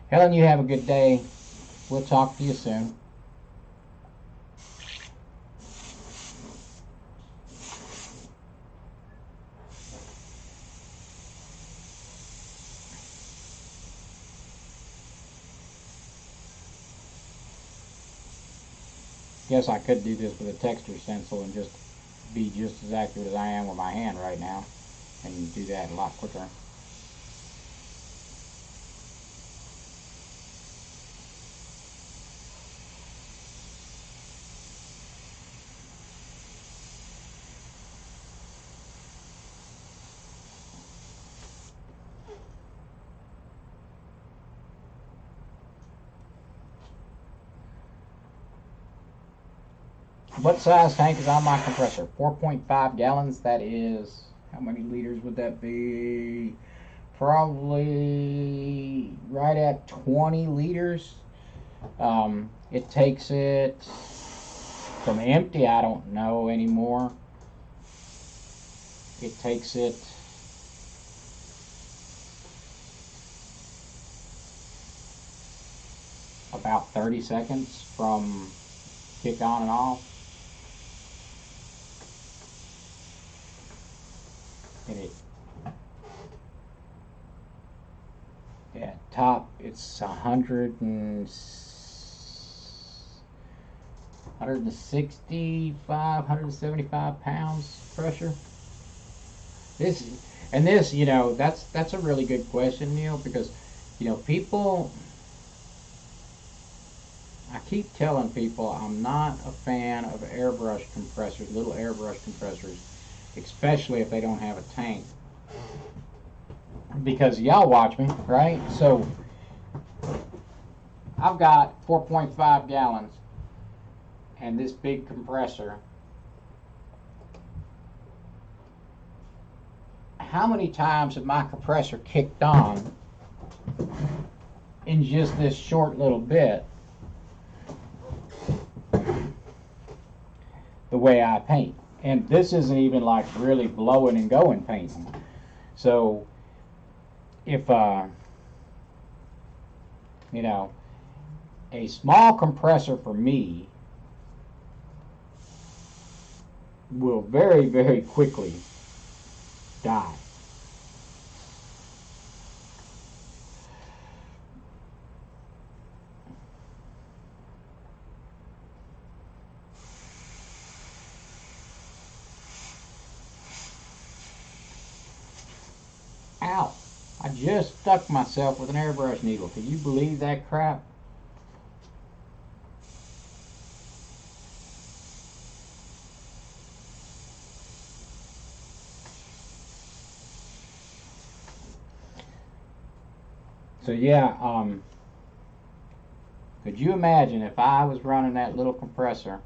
Helen, you have a good day. We'll talk to you soon. Guess I could do this with a texture stencil and just be just as accurate as I am with my hand right now, and do that a lot quicker. What size tank is on my compressor? 4.5 gallons. That is, how many liters would that be? Probably right at 20 liters. It takes it from empty, I don't know anymore. It takes it about 30 seconds from kick on and off. And it, at top, it's 175 pounds pressure. This, you know, that's a really good question, Neil, because, you know, people, I keep telling people I'm not a fan of airbrush compressors, little airbrush compressors, especially if they don't have a tank. Because y'all watch me, right? So I've got 4.5 gallons and this big compressor. How many times have my compressor kicked on in just this short little bit the way I paint? And this isn't even like really blowing and going painting. So if you know, a small compressor for me will very, very quickly die. Ow! I just stuck myself with an airbrush needle. Can you believe that crap? So yeah, Could you imagine if I was running that little compressor,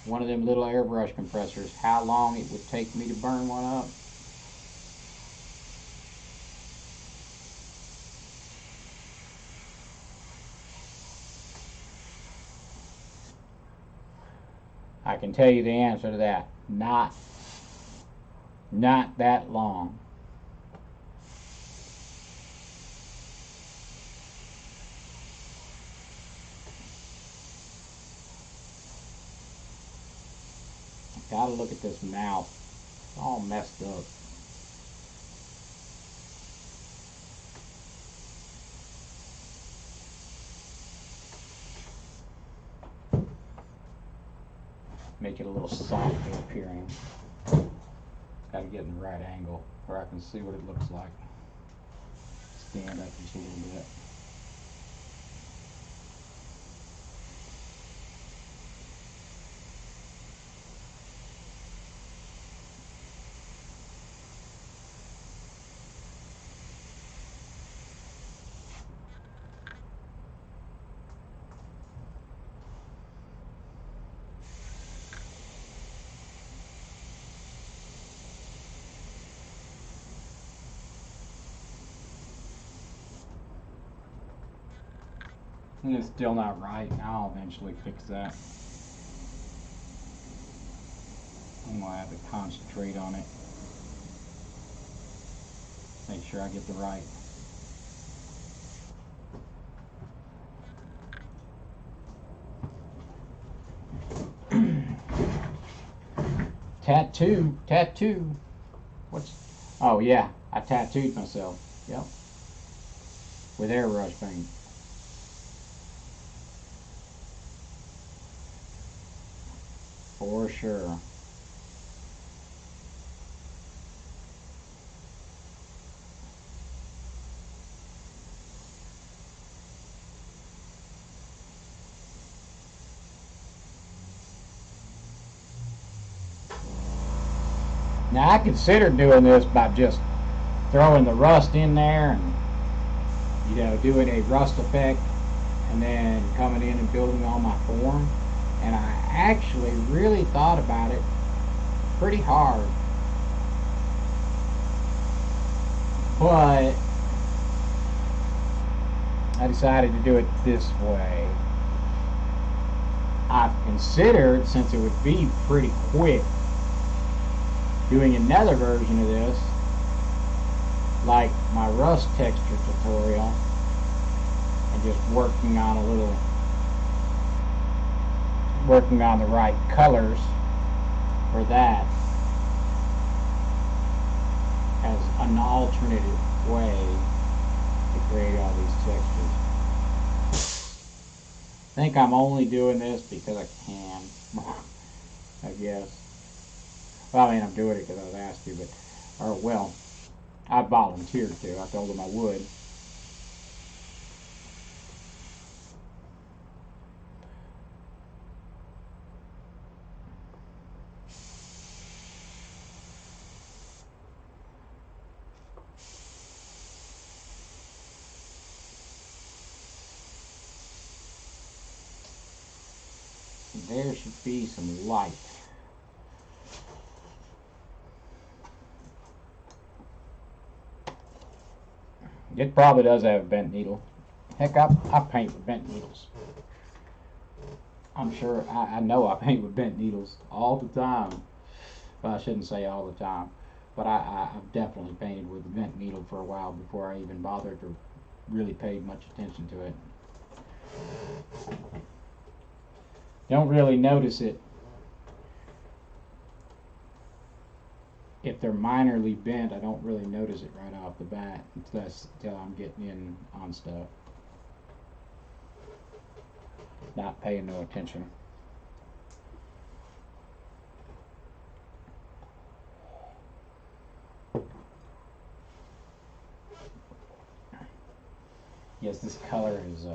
one of them little airbrush compressors, how long it would take me to burn one up? I can tell you the answer to that. Not that long. Gotta look at this mouth. It's all messed up. Make it a little softer appearing. Gotta get in the right angle where I can see what it looks like. Stand up just a little bit. And it's still not right. I'll eventually fix that. I'm gonna have to concentrate on it. Make sure I get the right. Tattoo. What's? Oh yeah, I tattooed myself. Yep. With airbrush paint. For sure. Now I considered doing this by just throwing the rust in there and, you know, doing a rust effect and then coming in and building on my form. And I actually really thought about it pretty hard. But I decided to do it this way. I've considered, since it would be pretty quick, doing another version of this, like my rust texture tutorial, and just working on the right colors for that as an alternative way to create all these textures. I think I'm only doing this because I can, I guess. Well, I mean, I'm doing it because I was asked to, well, I volunteered to. I told them I would. There should be some light. It probably does have a bent needle. Heck, I paint with bent needles. I'm sure, I know I paint with bent needles all the time. Well, I shouldn't say all the time, but I've definitely painted with a bent needle for a while before I even bothered to really pay much attention to it. Don't really notice it if they're minorly bent. I don't really notice it right off the bat until I'm getting in on stuff, not paying no attention. Yes, this color is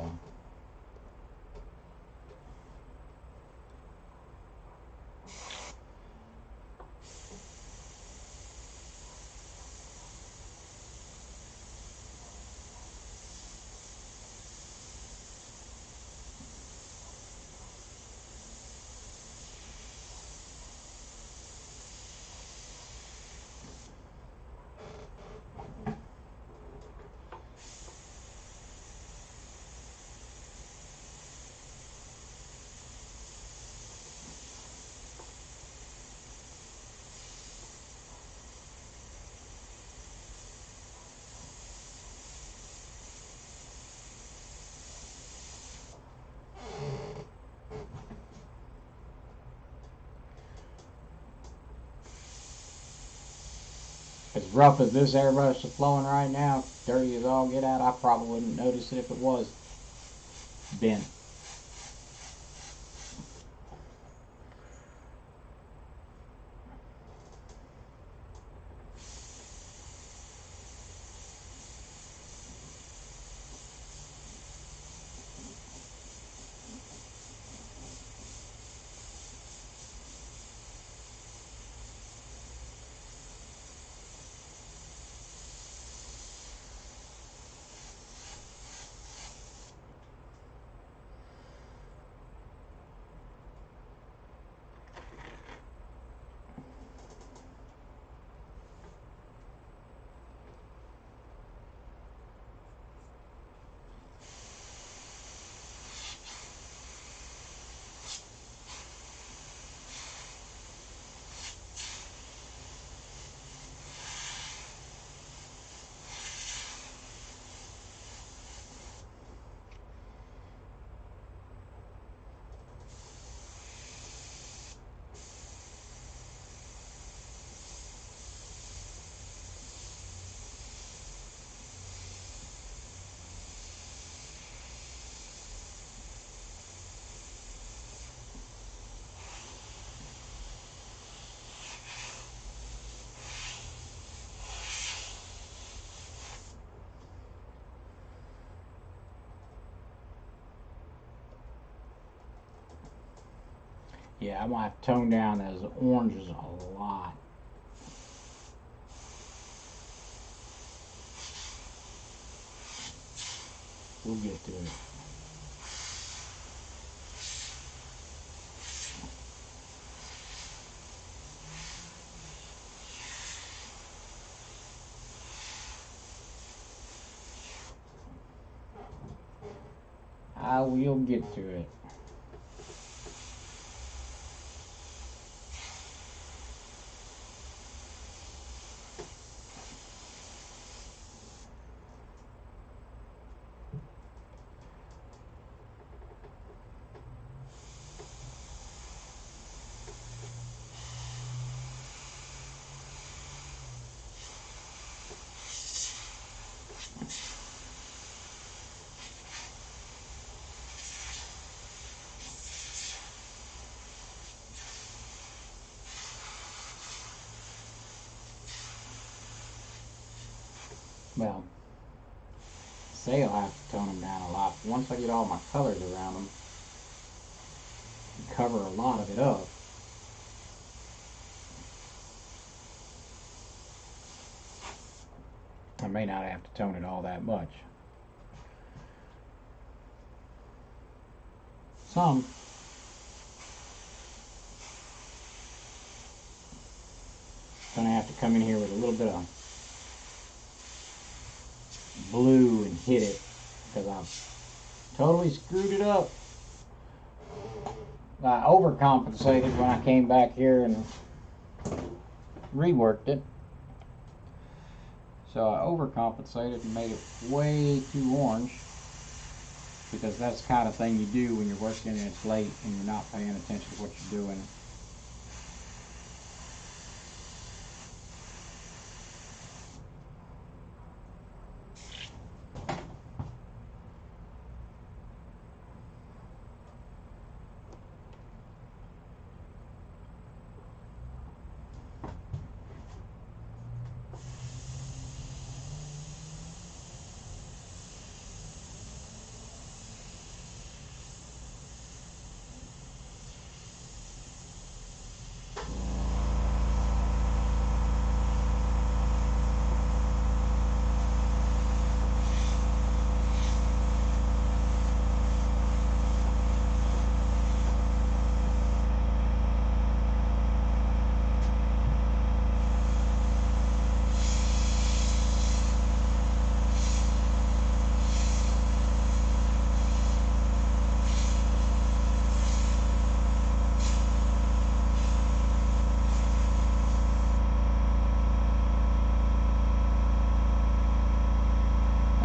rough as this airbrush is flowing right now, dirty as all get out, I probably wouldn't notice it if it was bent. Yeah, I might have to tone down those oranges a lot. We'll get to it. I will get to it. Well, say I'll have to tone them down a lot. Once I get all my colors around them and cover a lot of it up, I may not have to tone it all that much. Some. Gonna have to come in here with a little bit of blue and hit it because I've totally screwed it up. I overcompensated when I came back here and reworked it. So I overcompensated and made it way too orange, because that's the kind of thing you do when you're working and it's late and you're not paying attention to what you're doing.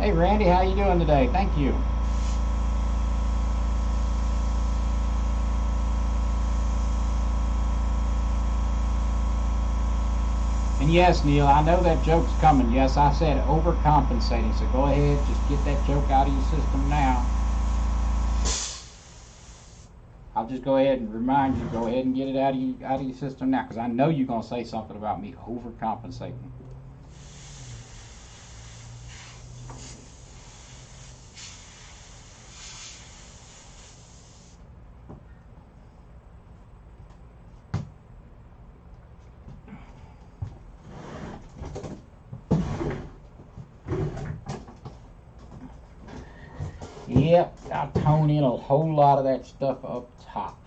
Hey Randy, how you doing today? Thank you. And yes, Neil, I know that joke's coming. Yes, I said overcompensating, so go ahead, just get that joke out of your system now. I'll just go ahead and remind you, go ahead and get it out of your system now, because I know you're going to say something about me overcompensating. Yep, I tone in a whole lot of that stuff up top.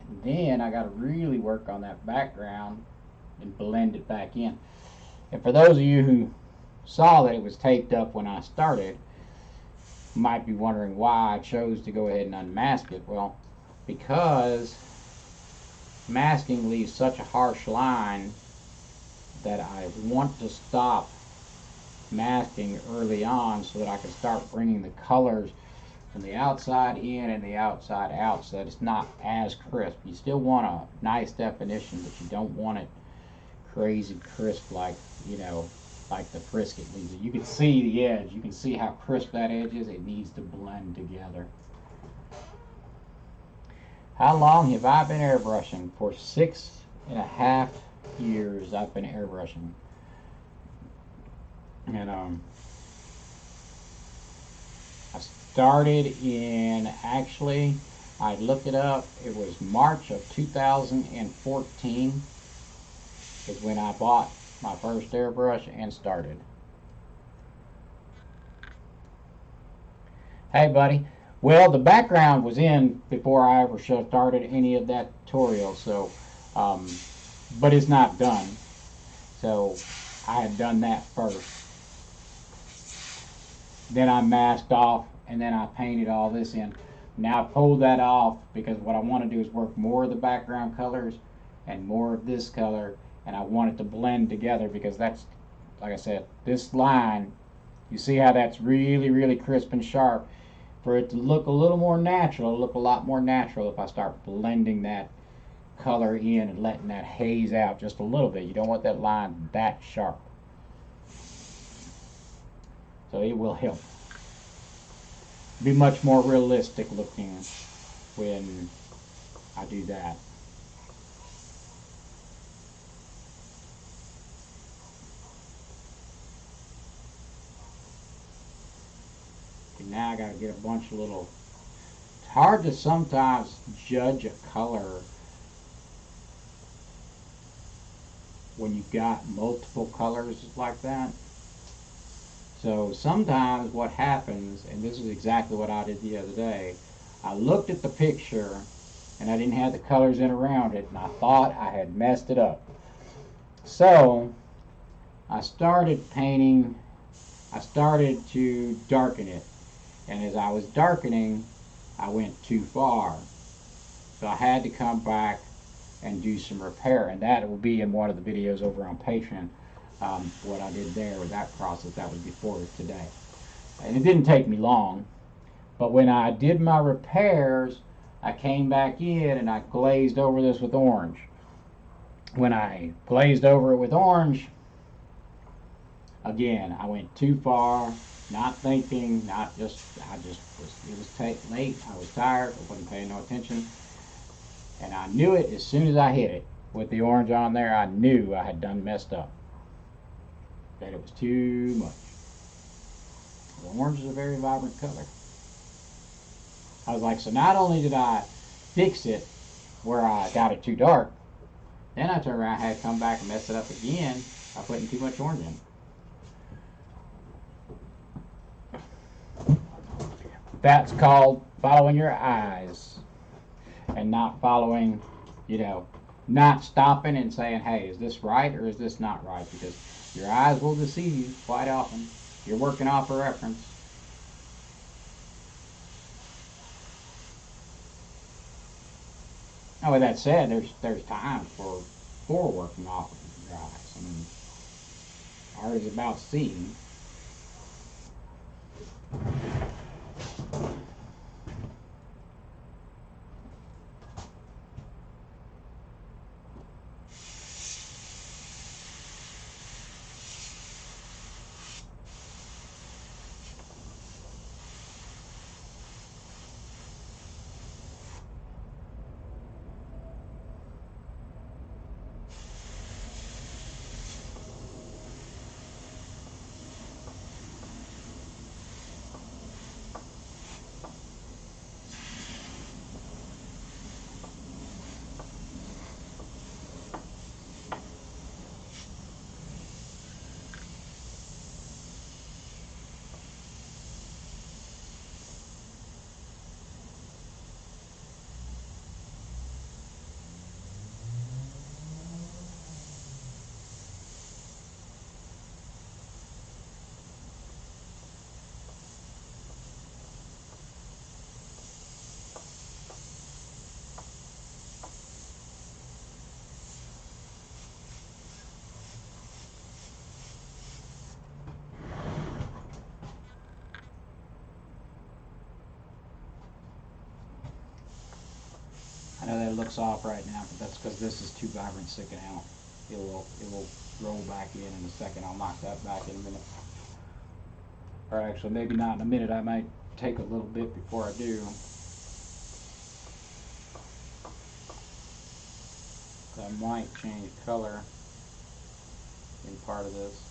And then I got to really work on that background and blend it back in. And for those of you who saw that it was taped up when I started, you might be wondering why I chose to go ahead and unmask it. Well, because masking leaves such a harsh line that I want to stop masking early on so that I can start bringing the colors from the outside in and the outside out so that it's not as crisp. You still want a nice definition, but you don't want it crazy crisp like, you know, like the frisket leaves it. You can see the edge. You can see how crisp that edge is. It needs to blend together. How long have I been airbrushing? For 6.5 years I've been airbrushing. And I started in, actually, I looked it up, it was March of 2014 is when I bought my first airbrush and started. Hey buddy, well, the background was in before I ever started any of that tutorial, so but it's not done, so I had done that first. Then I masked off, and then I painted all this in. Now I pulled that off because what I want to do is work more of the background colors and more of this color, and I want it to blend together because that's, like I said, this line, you see how that's really, really crisp and sharp. For it to look a little more natural, it'll look a lot more natural if I start blending that color in and letting that haze out just a little bit. You don't want that line that sharp. So it will help. Be much more realistic looking when I do that. And now I gotta get a bunch of little, it's hard to sometimes judge a color when you've got multiple colors like that. So sometimes what happens, and this is exactly what I did the other day, I looked at the picture and I didn't have the colors in around it, and I thought I had messed it up. So I started painting, I started to darken it, and as I was darkening, I went too far. So I had to come back and do some repair, and that will be in one of the videos over on Patreon. What I did there with that process, that was before today. And it didn't take me long, but when I did my repairs, I came back in and I glazed over this with orange. When I glazed over it with orange, again, I went too far, not thinking, it was late, I was tired, I wasn't paying no attention, and I knew it as soon as I hit it with the orange on there. I knew I had done messed up, that it was too much. The orange is a very vibrant color. I was like, so not only did I fix it where I got it too dark, then I turned around and had to come back and mess it up again by putting too much orange in. That's called following your eyes and not following, you know, not stopping and saying, hey, is this right or is this not right? Because your eyes will deceive you quite often. You're working off a reference. Now, with that said, there's times for working off of your eyes. I mean, art is about seeing. I know that it looks off right now, but that's because this is too vibrant sticking out. It will roll back in a second. I'll knock that back in a minute. Or actually, maybe not in a minute. I might take a little bit before I do. So I might change color in part of this.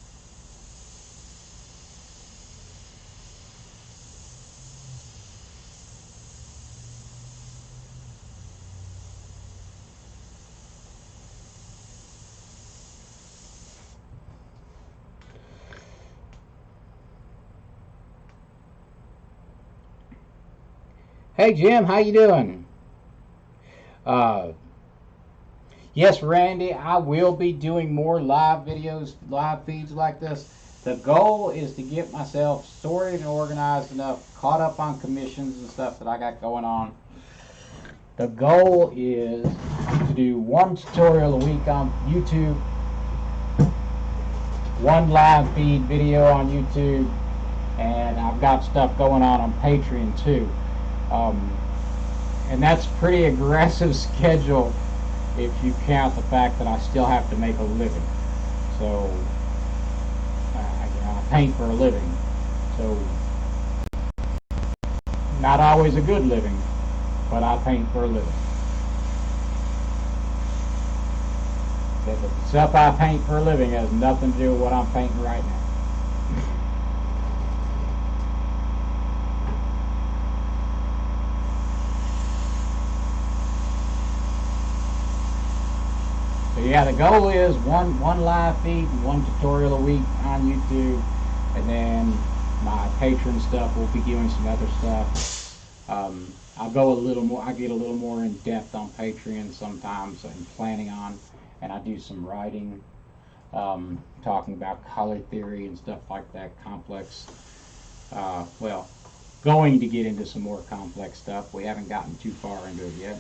Hey Jim, how you doing? Uh, yes, Randy, I will be doing more live videos, live feeds like this. The goal is to get myself sorted and organized enough, caught up on commissions and stuff that I got going on. The goal is to do one tutorial a week on YouTube, one live feed video on YouTube, and I've got stuff going on Patreon too. And that's pretty aggressive schedule if you count the fact that I still have to make a living. So I paint for a living, so not always a good living, but I paint for a living. The stuff I paint for a living has nothing to do with what I'm painting right now. So yeah, the goal is one live feed, one tutorial a week on YouTube, and then my Patreon stuff. We'll be doing some other stuff. I'll go a little more. I get a little more in depth on Patreon sometimes. I'm planning on, and I do some writing, talking about color theory and stuff like that, complex. Well, going to get into some more complex stuff. We haven't gotten too far into it yet.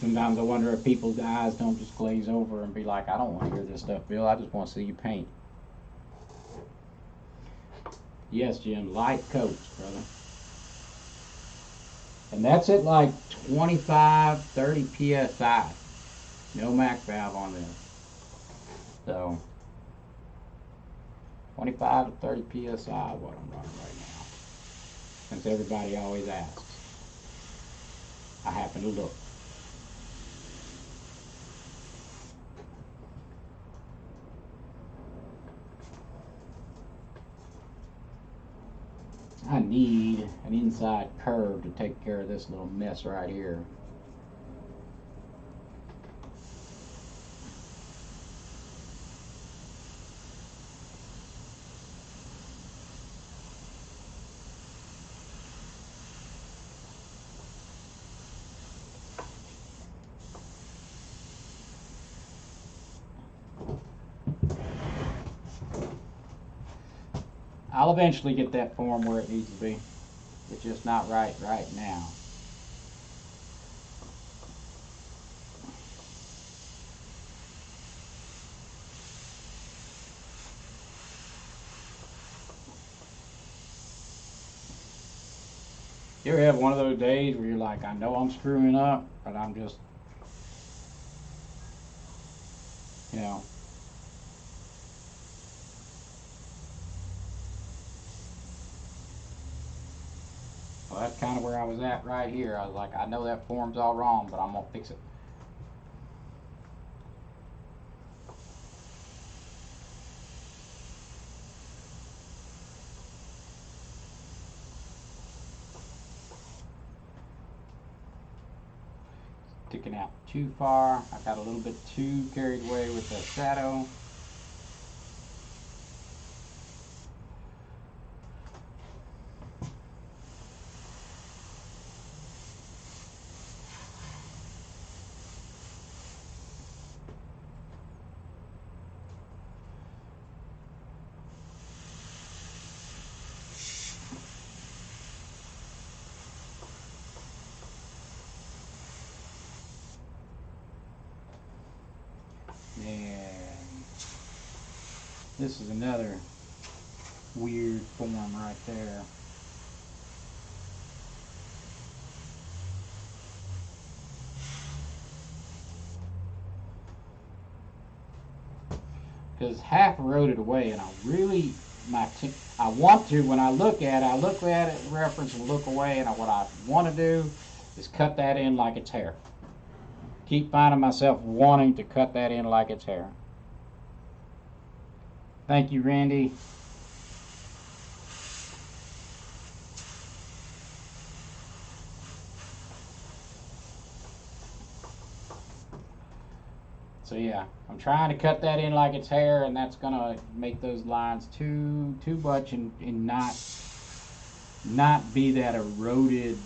Sometimes I wonder if people's eyes don't just glaze over and be like, I don't want to hear this stuff, Bill. I just want to see you paint. Yes, Jim, light coats, brother. And that's at like 25, 30 PSI. No Mac valve on this. So, 25 to 30 PSI is what I'm running right now. Since everybody always asks. I happen to look. I need an inside curve to take care of this little mess right here. I'll eventually get that form where it needs to be. It's just not right now. You ever have one of those days where you're like, I know I'm screwing up, but I'm just, you know. Well, that's kind of where I was at right here. I was like, I know that form's all wrong, but I'm going to fix it. Sticking out too far. I got a little bit too carried away with the shadow. And this is another weird form right there. Because half eroded away, and I really, I want to, when I look at it, reference and look away, and what I want to do is cut that in like it's hair. Keep finding myself wanting to cut that in like it's hair. Thank you, Randy. So yeah, I'm trying to cut that in like it's hair, and that's gonna make those lines too much and not be that eroded,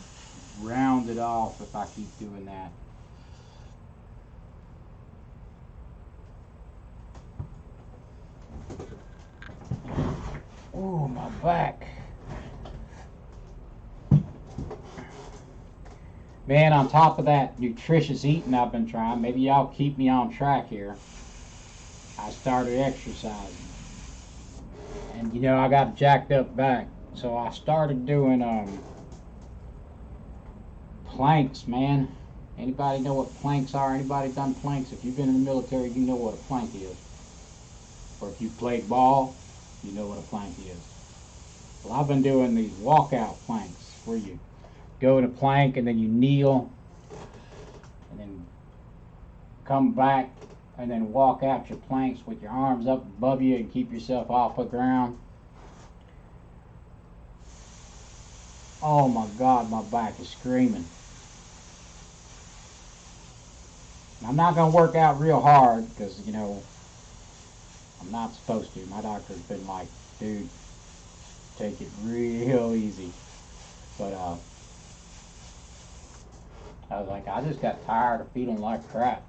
rounded off if I keep doing that. Oh, my back. Man, on top of that nutritious eating I've been trying, maybe y'all keep me on track here. I started exercising. And you know, I got a jacked up back. So I started doing planks, man. Anybody know what planks are? Anybody done planks? If you've been in the military, you know what a plank is. Or if you played ball, you know what a plank is. Well, I've been doing these walkout planks where you go in a plank and then you kneel and then come back and then walk out your planks with your arms up above you and keep yourself off the ground. Oh my God, my back is screaming. I'm not going to work out real hard because, you know, I'm not supposed to. My doctor's been like, dude, take it real easy. But I was like, I just got tired of feeling like crap.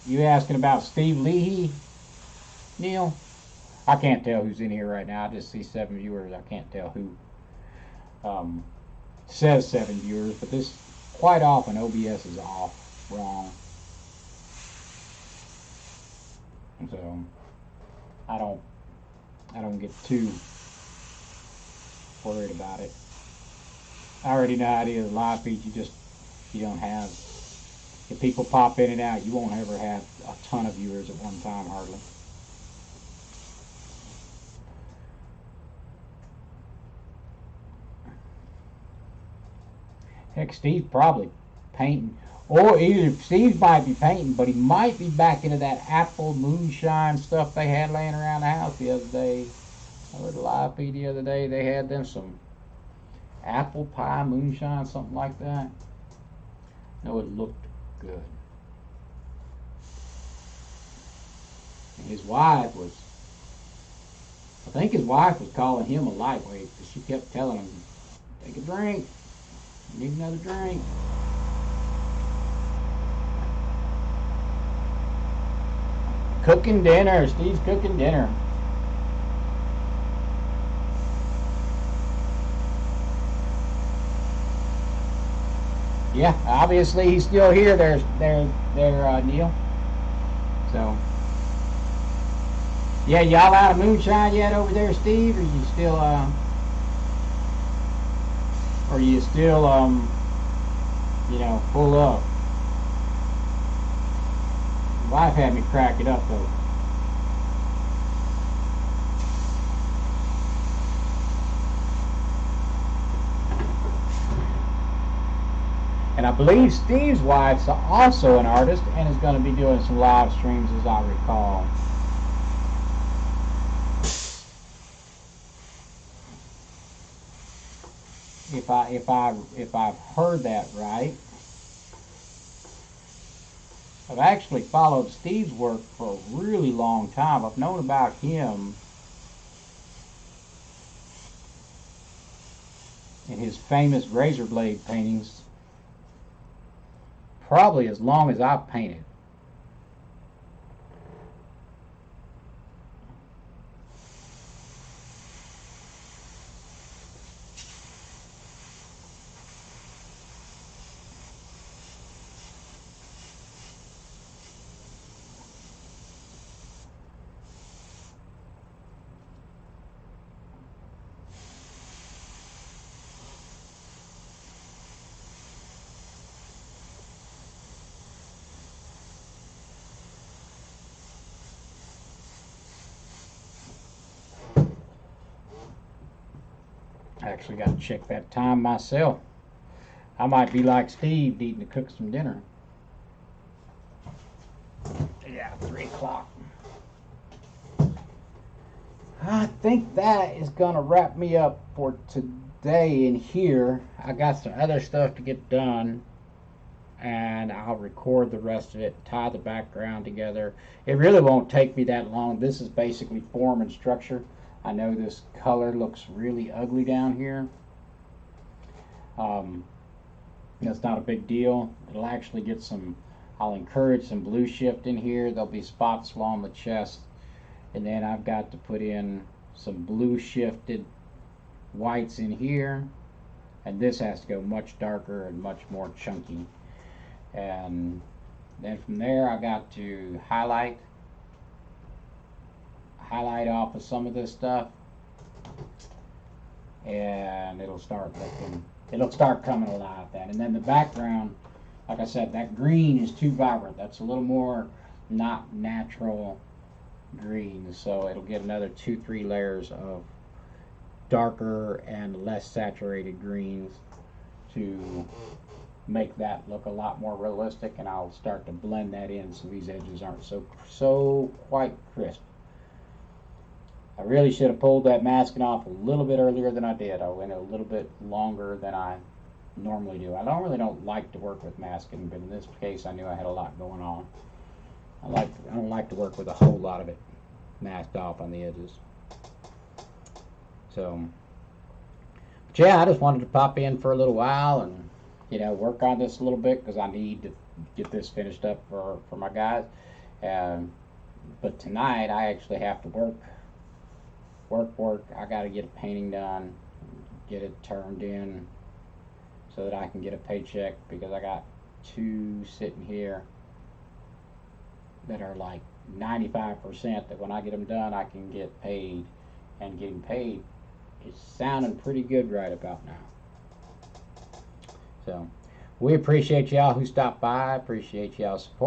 You asking about Steve Leahy, Neil? I can't tell who's in here right now. I just see 7 viewers. I can't tell who. Says 7 viewers, but this quite often OBS is off, wrong. So I don't get too worried about it. I already know how it is. Live feed, you don't have. If people pop in and out, you won't ever have a ton of viewers at one time, hardly. Heck, Steve's probably painting. Or either Steve might be painting, but he might be back into that apple moonshine stuff they had laying around the house the other day. I heard a live feed the other day. They had them some apple pie moonshine, something like that. No, it looked good. And his wife was, I think his wife was calling him a lightweight because she kept telling him, take a drink. Need another drink. Cooking dinner. Steve's cooking dinner. Yeah, obviously he's still here. There, Neil. So, yeah, y'all out of moonshine yet over there, Steve? Or you still, you know, full up? My wife had me crack it up though. And I believe Steve's wife's also an artist and is going to be doing some live streams, as I recall. If I've heard that right. I've actually followed Steve's work for a really long time. I've known about him and his famous razor blade paintings probably as long as I've painted. actually got to check that time myself. I might be like Steve, needing to cook some dinner. Yeah, 3 o'clock. I think that is going to wrap me up for today in here. I got some other stuff to get done, and I'll record the rest of it, tie the background together. It really won't take me that long. This is basically form and structure. I know this color looks really ugly down here. That's not a big deal. It'll actually get some, I'll encourage some blue shift in here. There'll be spots along the chest. And then I've got to put in some blue shifted whites in here. And this has to go much darker and much more chunky. And then from there I got to highlight off of some of this stuff. And it'll start coming alive then. And then the background, like I said, that green is too vibrant. That's a little more not natural green, so it'll get another 2-3 layers of darker and less saturated greens to make that look a lot more realistic. And I'll start to blend that in so these edges aren't so quite crisp. I really should have pulled that masking off a little bit earlier than I did. I went a little bit longer than I normally do. I don't like to work with masking, but in this case I knew I had a lot going on. I don't like to work with a whole lot of it masked off on the edges. So, but yeah, I just wanted to pop in for a little while and, you know, work on this a little bit because I need to get this finished up for my guys. But tonight I actually have to work. I got to get a painting done, get it turned in so that I can get a paycheck, because I got 2 sitting here that are like 95% that when I get them done I can get paid. And getting paid is sounding pretty good right about now. So we appreciate y'all who stopped by, appreciate y'all's support.